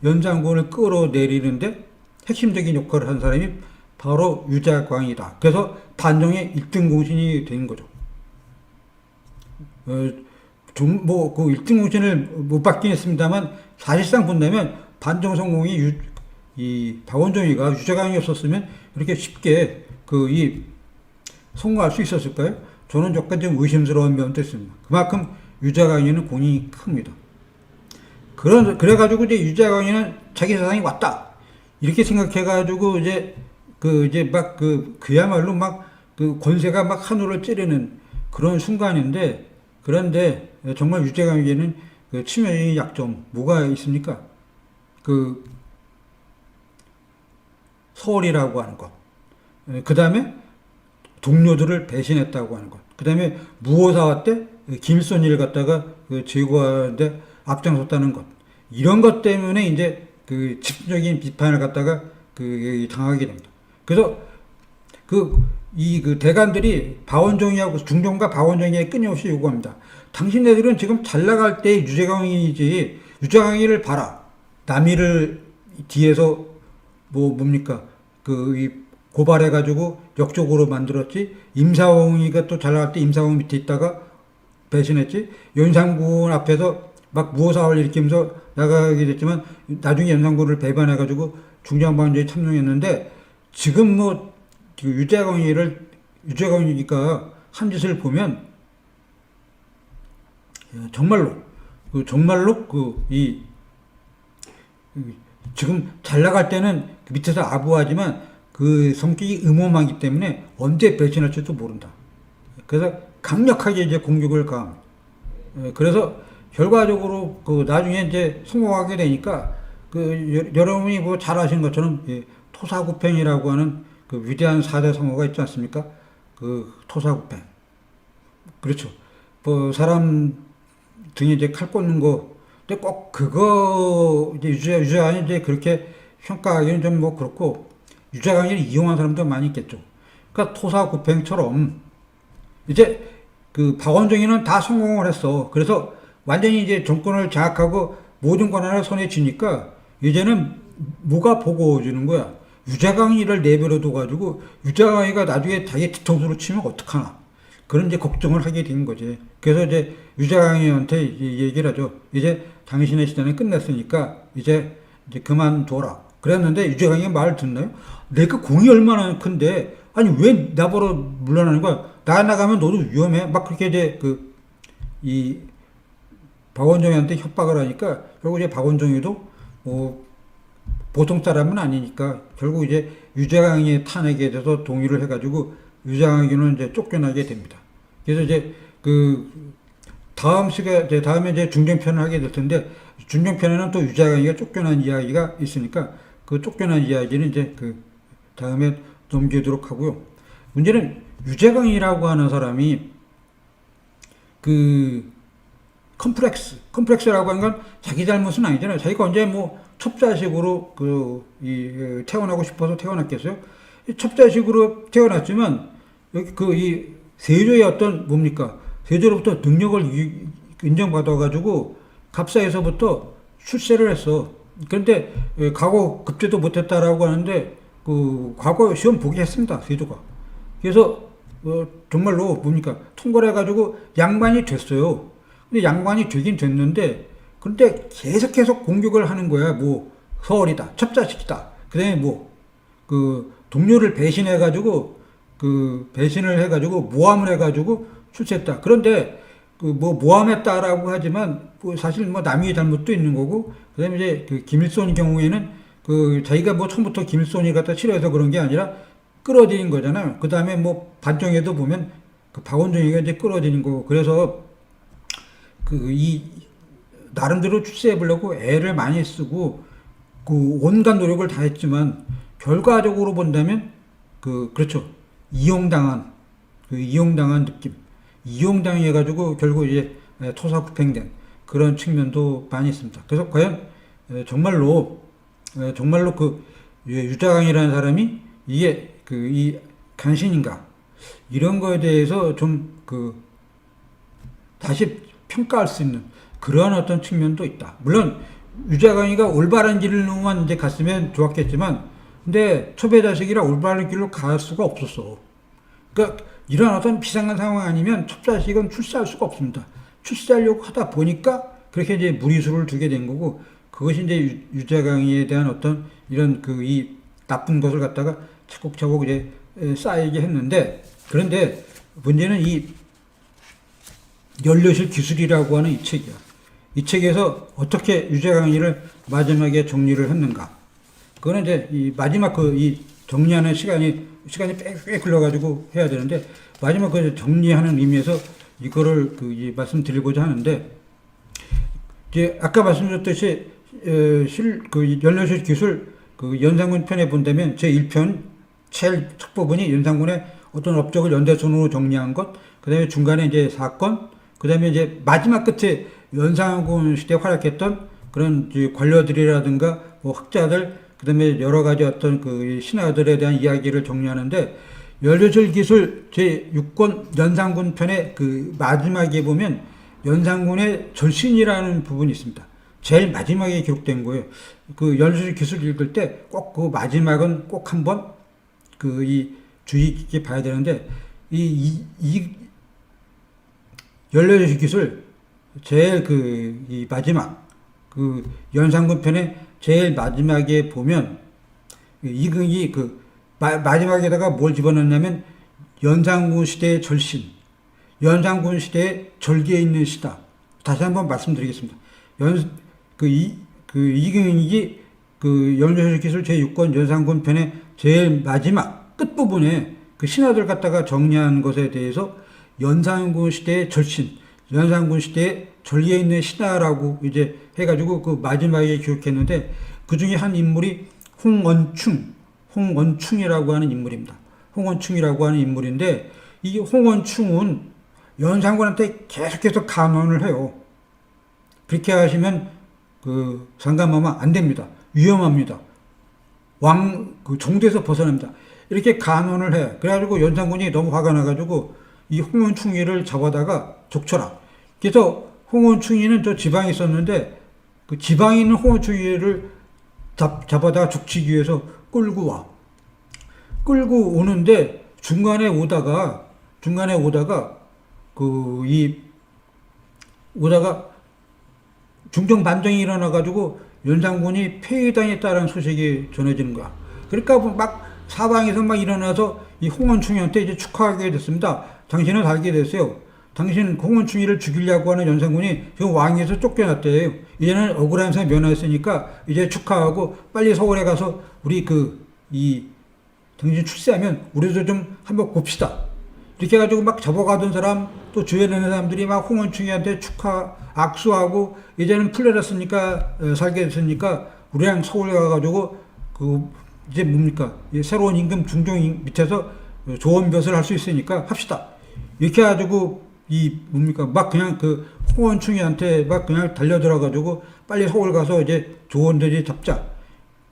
연산군을 끌어내리는데 핵심적인 역할을 한 사람이 바로 유자광이다. 그래서 반정의 1등 공신이 된 거죠. 그 1등 공신을 못 받긴 했습니다만 사실상 본다면 반정 성공이 이 박원종이가 유자광이 없었으면 이렇게 쉽게 성공할 수 있었을까요? 저는 약간 좀 의심스러운 면도 있습니다. 그만큼 유자광이는 공이 큽니다. 그래가지고 이제 유자광이는 자기 세상이 왔다. 이렇게 생각해가지고 그야말로 권세가 하늘을 찌르는 그런 순간인데, 그런데 정말 유자광에게는 치명적인 약점, 뭐가 있습니까? 서울이라고 하는 것. 그 다음에 동료들을 배신했다고 하는 것. 그 다음에 무오사화 때 김일성이를 갖다가 제거하는데 앞장섰다는 것. 이런 것 때문에 이제 집중적인 비판을 갖다가 당하게 됩니다. 그래서 이 그 대관들이 박원종이하고 중종과 박원종에게 끊임없이 요구합니다. 당신네들은 지금 잘 나갈 때 유재광이지, 유재광이를 봐라. 남이를 뒤에서 뭡니까 그 이 고발해가지고 역적으로 만들었지. 임사홍이가 또 잘 나갈 때 임사홍 밑에 있다가 배신했지. 연산군 앞에서 막 무호사를 일으키면서 나가게 됐지만 나중에 연산군을 배반해가지고 중장반조에 참여했는데, 지금 그 유재광이가 한 짓을 보면 정말로 지금 잘 나갈 때는 밑에서 아부하지만 그 성격이 음험하기 때문에 언제 배신할지도 모른다. 그래서 강력하게 이제 공격을 가합니다. 그래서 결과적으로 그 나중에 이제 성공하게 되니까 그 여러분이 뭐 잘 아시는 것처럼 토사구팽이라고 하는 그 위대한 4대 성어가 있지 않습니까? 그 토사구팽. 그렇죠. 뭐 사람 등에 이제 칼 꽂는 거, 근데 꼭 그거 이제 유재광이 이제 그렇게 평가하기는 좀 뭐 그렇고, 유재광이를 이용한 사람도 많이 있겠죠. 그러니까 토사구팽처럼 이제 그 박원종이는 다 성공을 했어. 그래서 완전히 이제 정권을 장악하고 모든 권한을 손에 쥐니까 이제는 뭐가 보고주는 거야. 유재광이를 내버려 둬가지고 유재광이가 나중에 자기 뒤통수로 치면 어떡하나. 그런 이제 걱정을 하게 된 거지. 그래서 이제 유재광이한테 얘기를 하죠. 이제 당신의 시대는 끝났으니까 이제 그만둬라. 그랬는데 유재광이가 말을 듣나요? 내가 공이 얼마나 큰데, 아니 왜 나보러 물러나는 거야? 나 나가면 너도 위험해. 막 그렇게 이제 이 박원종이한테 협박을 하니까 결국 이제 박원종이도 보통 사람은 아니니까 결국 이제 유재광이의 탄핵에 대해서 동의를 해가지고 유재광이는 이제 쫓겨나게 됩니다. 그래서 이제 다음에 이제 중종편을 하게 될 텐데, 중종편에는 또 유재광이가 쫓겨난 이야기가 있으니까 그 쫓겨난 이야기는 이제 다음에 넘기도록 하고요. 문제는 유재광이라고 하는 사람이 컴플렉스라고 하는 건 자기 잘못은 아니잖아요. 자기가 언제 첩자식으로 태어나고 싶어서 태어났겠어요? 첩자식으로 태어났지만 여기 이 세조의 어떤 세조로부터 능력을 인정받아가지고 갑사에서부터 출세를 했어. 그런데 과거 급제도 못했다라고 하는데 과거 시험 보게 했습니다, 세조가. 그래서 정말로 통과를 해가지고 양반이 됐어요. 근데 양반이 되긴 됐는데, 근데 계속 공격을 하는 거야. 서얼이다, 첩자식이다. 그 다음에 동료를 배신해가지고 배신을 해가지고 모함을 해가지고 출세했다. 그런데 모함했다라고 하지만 사실 남의 잘못도 있는 거고, 그다음에 이제 김일손 경우에는 자기가 처음부터 김일손이 갖다 싫어해서 그런 게 아니라 끌어들인 거잖아요. 그 다음에 반정에도 보면 박원종이가 이제 끌어들인 거고, 그래서 나름대로 출세해 보려고 애를 많이 쓰고 온갖 노력을 다 했지만 결과적으로 본다면 그렇죠. 이용당한 느낌. 이용당해가지고 결국 이제 토사구팽된 그런 측면도 많이 있습니다. 그래서 과연 정말로 유재광이라는 사람이 이게 이 간신인가, 이런 거에 대해서 좀 다시 평가할 수 있는 그러한 어떤 측면도 있다. 물론 유재광이가 올바른 길로만 이제 갔으면 좋았겠지만, 근데 첩의 자식이라 올바른 길로 갈 수가 없었어. 그러니까 이런 어떤 비상한 상황 아니면 첩자식은 출세할 수가 없습니다. 출세하려고 하다 보니까 그렇게 이제 무리수를 두게 된 거고, 그것이 이제 유재광이에 대한 어떤 이런 이 나쁜 것을 갖다가 차곡차곡 이제 쌓이게 했는데, 그런데 문제는 이 연료실 기술이라고 하는 이 책이야. 이 책에서 어떻게 유재광이를 마지막에 정리를 했는가. 그거는 이제 이 마지막 이 정리하는 시간이 꽤 흘러가지고 해야 되는데, 마지막 정리하는 의미에서 이거를 말씀드리고자 하는데, 이제 아까 말씀드렸듯이 연료실 기술 연산군 편에 본다면 제1편 제일 첫 부분이 연산군의 어떤 업적을 연대선으로 정리한 것, 그 다음에 중간에 이제 사건, 그 다음에 이제 마지막 끝에 연산군 시대에 활약했던 그런 관료들이라든가 학자들, 그 다음에 여러 가지 어떤 신하들에 대한 이야기를 정리하는데, 연료실 기술 제6권 연산군 편의 그 마지막에 보면 연산군의 절신이라는 부분이 있습니다. 제일 마지막에 기록된 거예요. 그 연료실 기술 읽을 때 꼭 그 마지막은 꼭 한번 그 이 주의 깊게 봐야 되는데 이 연료실 기술 제일 그 이 마지막 그 연산군 편의 제일 마지막에 보면 이근이 그 마지막에다가 뭘 집어넣냐면 연산군 시대의 절신, 연산군 시대의 절개에 있는 시다. 다시 한번 말씀드리겠습니다. 이근이 그 연료실 기술 제6권 연산군 편의 제일 마지막 끝부분에 그 신하들 갖다가 정리한 것에 대해서 연산군 시대의 절신, 연산군 시대의 절개에 있는 신하라고 이제 해가지고 그 마지막에 기록했는데 그 중에 한 인물이 홍원충이라고 하는 인물입니다. 홍원충이라고 하는 인물인데 이 홍원충은 연산군한테 계속해서 간언을 해요. 그렇게 하시면 그 상감하면 안 됩니다. 위험합니다. 그 정도에서 벗어납니다. 이렇게 간언을 해. 그래가지고 연산군이 너무 화가 나가지고 이 홍원충이를 잡아다가 족쳐라. 그래서 홍원충이는 저 지방에 있었는데 그 지방에 있는 홍원충이를 잡아다가 족치기 위해서 끌고 와. 끌고 오는데 중간에 오다가 중정 반정이 일어나가지고 연산군이 폐위당했다는 소식이 전해지는 거야. 그러니까 막 사방에서 막 일어나서 이 홍원충이한테 이제 축하하게 됐습니다. 당신은 살게 됐어요. 당신 홍원충이를 죽이려고 하는 연산군이 지금 왕위에서 쫓겨났대요. 이제는 억울하면서 면허했으니까 이제 축하하고 빨리 서울에 가서 우리 당신 출세하면 우리도 좀 한번 봅시다. 이렇게 해가지고 막 잡아가던 사람 또 주변에 있는 사람들이 막 홍원충이한테 악수하고 이제는 풀려났으니까 살게 됐으니까 우리랑 서울 가가지고 이제 뭡니까 새로운 임금 중종 밑에서 좋은 벼슬 할 수 있으니까 합시다. 이렇게 해가지고 막 그냥 그 홍원충이한테 막 그냥 달려들어가지고 빨리 서울 가서 이제 좋은 데 잡자.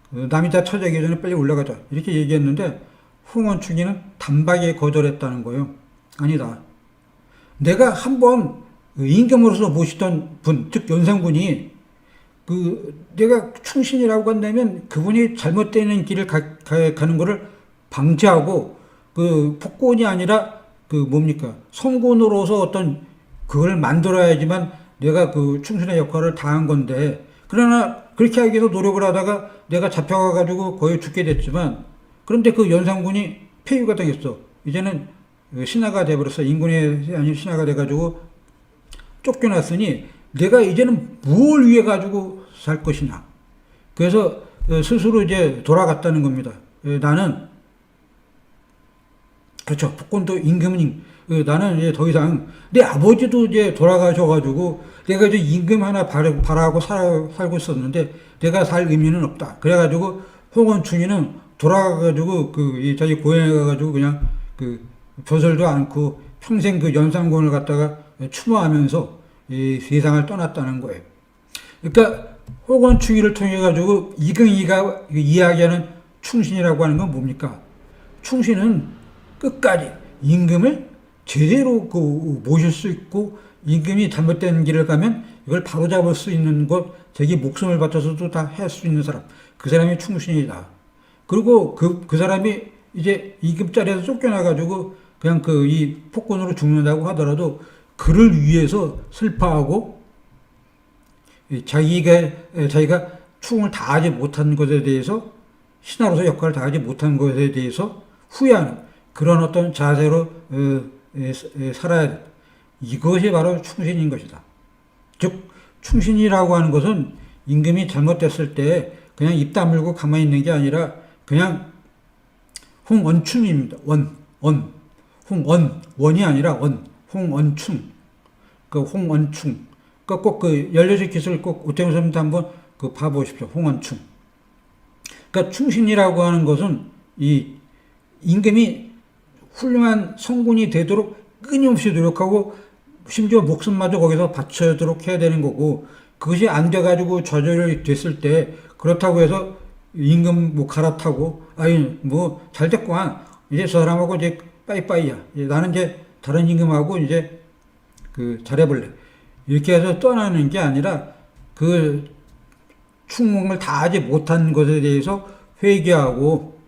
남이 다 처자기 전에 빨리 올라가자. 이렇게 얘기했는데 홍원충이는 단박에 거절했다는 거예요. 아니다. 내가 한번 임금으로서 모시던 분, 즉 연산군이 내가 충신이라고 한다면 그분이 잘못되는 길을 가는 거를 방지하고 폭군이 아니라 성군으로서 어떤 그걸 만들어야지만 내가 충신의 역할을 다한 건데 그러나 그렇게 하기 위해서 노력을 하다가 내가 잡혀가가지고 거의 죽게 됐지만 그런데 그 연산군이 폐위가 되겠어. 이제는 신하가 돼버렸어. 인군이 아닌 신하가 돼가지고 쫓겨났으니 내가 이제는 뭘 위해 가지고 살 것이냐. 그래서 스스로 이제 돌아갔다는 겁니다. 나는 그렇죠. 폭군도 임금은 나는 이제 더 이상 내 아버지도 이제 돌아가셔가지고 내가 이제 임금 하나 바라고 살고 있었는데 내가 살 의미는 없다. 그래가지고 홍원충이는 돌아가가지고 자기 고향에 가가지고 그냥 벼슬도 않고 평생 연산군을 갖다가 추모하면서 이 세상을 떠났다는 거예요. 그러니까 홍원충이를 통해 가지고 이근이가 이야기하는 충신이라고 하는 건 뭡니까? 충신은 끝까지 임금을 제대로 모실 수 있고 임금이 잘못된 길을 가면 이걸 바로잡을 수 있는 것, 자기 목숨을 바쳐서도 다 할 수 있는 사람, 그 사람이 충신이다. 그리고 그 사람이 이제 임금 자리에서 쫓겨나가지고 그냥 이 폭군으로 죽는다고 하더라도 그를 위해서 슬퍼하고 자기가 충을 다하지 못한 것에 대해서 신하로서 역할을 다하지 못한 것에 대해서 후회하는 그런 어떤 자세로 살아야 돼. 이것이 바로 충신인 것이다. 즉 충신이라고 하는 것은 임금이 잘못됐을 때 그냥 입 다물고 가만히 있는 게 아니라 그냥 홍원충입니다. 원이 아니라 홍원충. 홍원충. 꼭 연료실 기술 꼭 오태훈 선생님도 한번 봐보십시오. 홍원충. 그러니까 충신이라고 하는 것은 이 임금이 훌륭한 성군이 되도록 끊임없이 노력하고 심지어 목숨마저 거기서 바쳐도록 해야 되는 거고 그것이 안 돼가지고 좌절이 됐을 때 그렇다고 해서 임금 갈아타고 잘 됐구만 이제 저 사람하고 이제 빠이빠이야. 이제 나는 이제 다른 임금하고 이제 그 잘해볼래. 이렇게 해서 떠나는 게 아니라 그 충공을 다하지 못한 것에 대해서 회개하고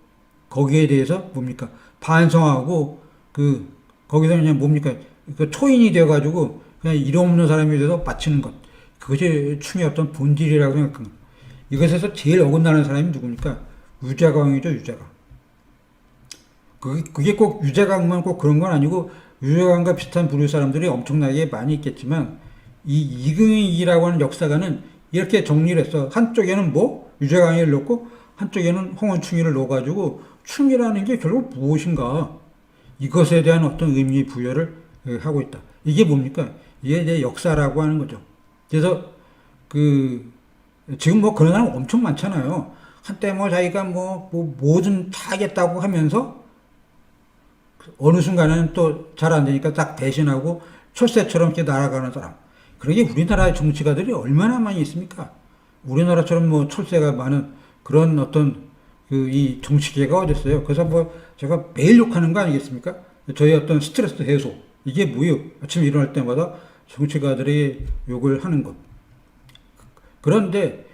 거기에 대해서 뭡니까? 반성하고 그 거기서 그냥 뭡니까? 그 초인이 되어가지고 그냥 일 없는 사람이 돼서 바치는 것. 그것이 충의 어떤 본질이라고 생각합니다. 이것에서 제일 어긋나는 사람이 누굽니까? 유자광이죠, 유자광. 그게 꼭 유자광만 꼭 그런 건 아니고 유자광과 비슷한 부류 사람들이 엄청나게 많이 있겠지만 이 이금희라고 하는 역사가는 이렇게 정리를 했어. 한쪽에는 뭐 유자광이를 넣고 한쪽에는 홍원충이를 넣어가지고 충이라는 게 결국 무엇인가 이것에 대한 어떤 의미 부여를 하고 있다. 이게 뭡니까? 이게 이제 역사라고 하는 거죠. 그래서 그 지금 뭐 그런 사람 엄청 많잖아요. 한때 뭐 자기가 뭐 뭐든 다 하겠다고 하면서 어느 순간에는 또 잘 안 되니까 딱 대신하고 철새처럼 이렇게 날아가는 사람. 그러게 우리나라의 정치가들이 얼마나 많이 있습니까? 우리나라처럼 뭐 철새가 많은 그런 어떤 그 이 정치계가 어딨어요. 그래서 뭐 제가 매일 욕하는 거 아니겠습니까? 저희 어떤 스트레스 해소. 이게 뭐예요? 아침에 일어날 때마다 정치가들이 욕을 하는 것. 그런데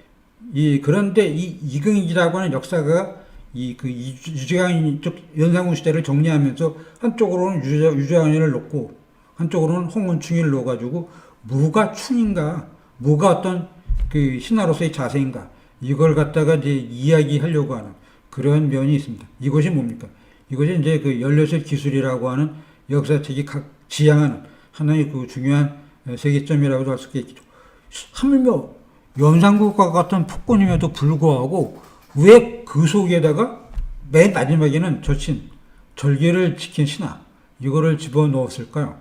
이 이경익이라고 하는 역사가 유재광 쪽 연산군 시대를 정리하면서 한쪽으로는 유재광을 놓고 한쪽으로는 홍원충이를 놓아가지고 뭐가 충인가, 뭐가 어떤 그 신하로서의 자세인가 이걸 갖다가 이제 이야기하려고 하는 그런 면이 있습니다. 이것이 뭡니까? 이것이 이제 그 연료실 기술이라고 하는 역사책이 지향하는 하나의 그 중요한 세계점이라고도 할 수 있겠죠. 하물며 연산군과 같은 폭군임에도 불구하고 왜 그 속에다가 맨 마지막에는 저친 절개를 지킨 신하 이거를 집어넣었을까요?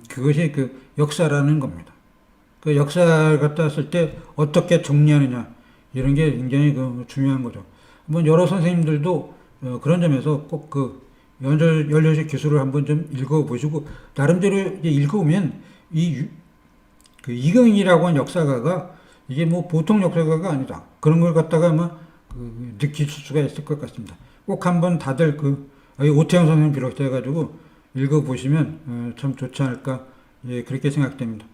그것이 그 역사라는 겁니다. 그 역사를 갖다 했을 때 어떻게 정리하느냐 이런 게 굉장히 그 중요한 거죠. 한번 여러 선생님들도 그런 점에서 꼭 그 연료식 기술을 한번 좀 읽어보시고 나름대로 읽어보면 그 이경이라고 하는 역사가가 이게 뭐 보통 역사가가 아니다. 그런 걸 갖다가 아마 느끼실 수가 있을 것 같습니다. 꼭 한번 다들 오태영 선생님 비롯해가지고 읽어보시면 참 좋지 않을까 그렇게 생각됩니다.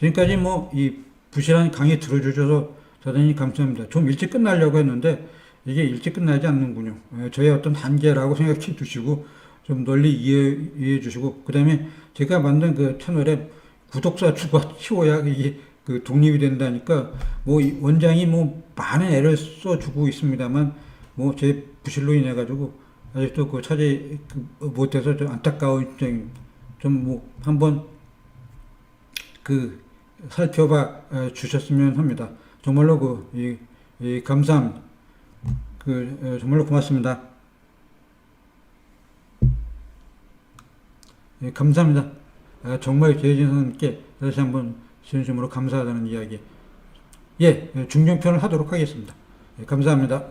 지금까지 뭐 이 부실한 강의 들어주셔서 대단히 감사합니다. 좀 일찍 끝나려고 했는데 이게 일찍 끝나지 않는군요. 저의 어떤 한계라고 생각해 주시고 좀 널리 이해해 주시고 그 다음에 제가 만든 그 채널에 구독자 수가 키워야 이게 그 독립이 된다니까 뭐 원장이 뭐 많은 애를 써주고 있습니다만 뭐 제 부실로 인해 가지고 아직도 그 차지 못해서 좀 안타까운 입장입니다. 좀 뭐 한번 그 살펴봐 주셨으면 합니다. 정말로 감사합니다. 정말로 고맙습니다. 감사합니다. 정말 재진 선생님께 다시 한번 진심으로 감사하다는 이야기. 중정편을 하도록 하겠습니다. 감사합니다.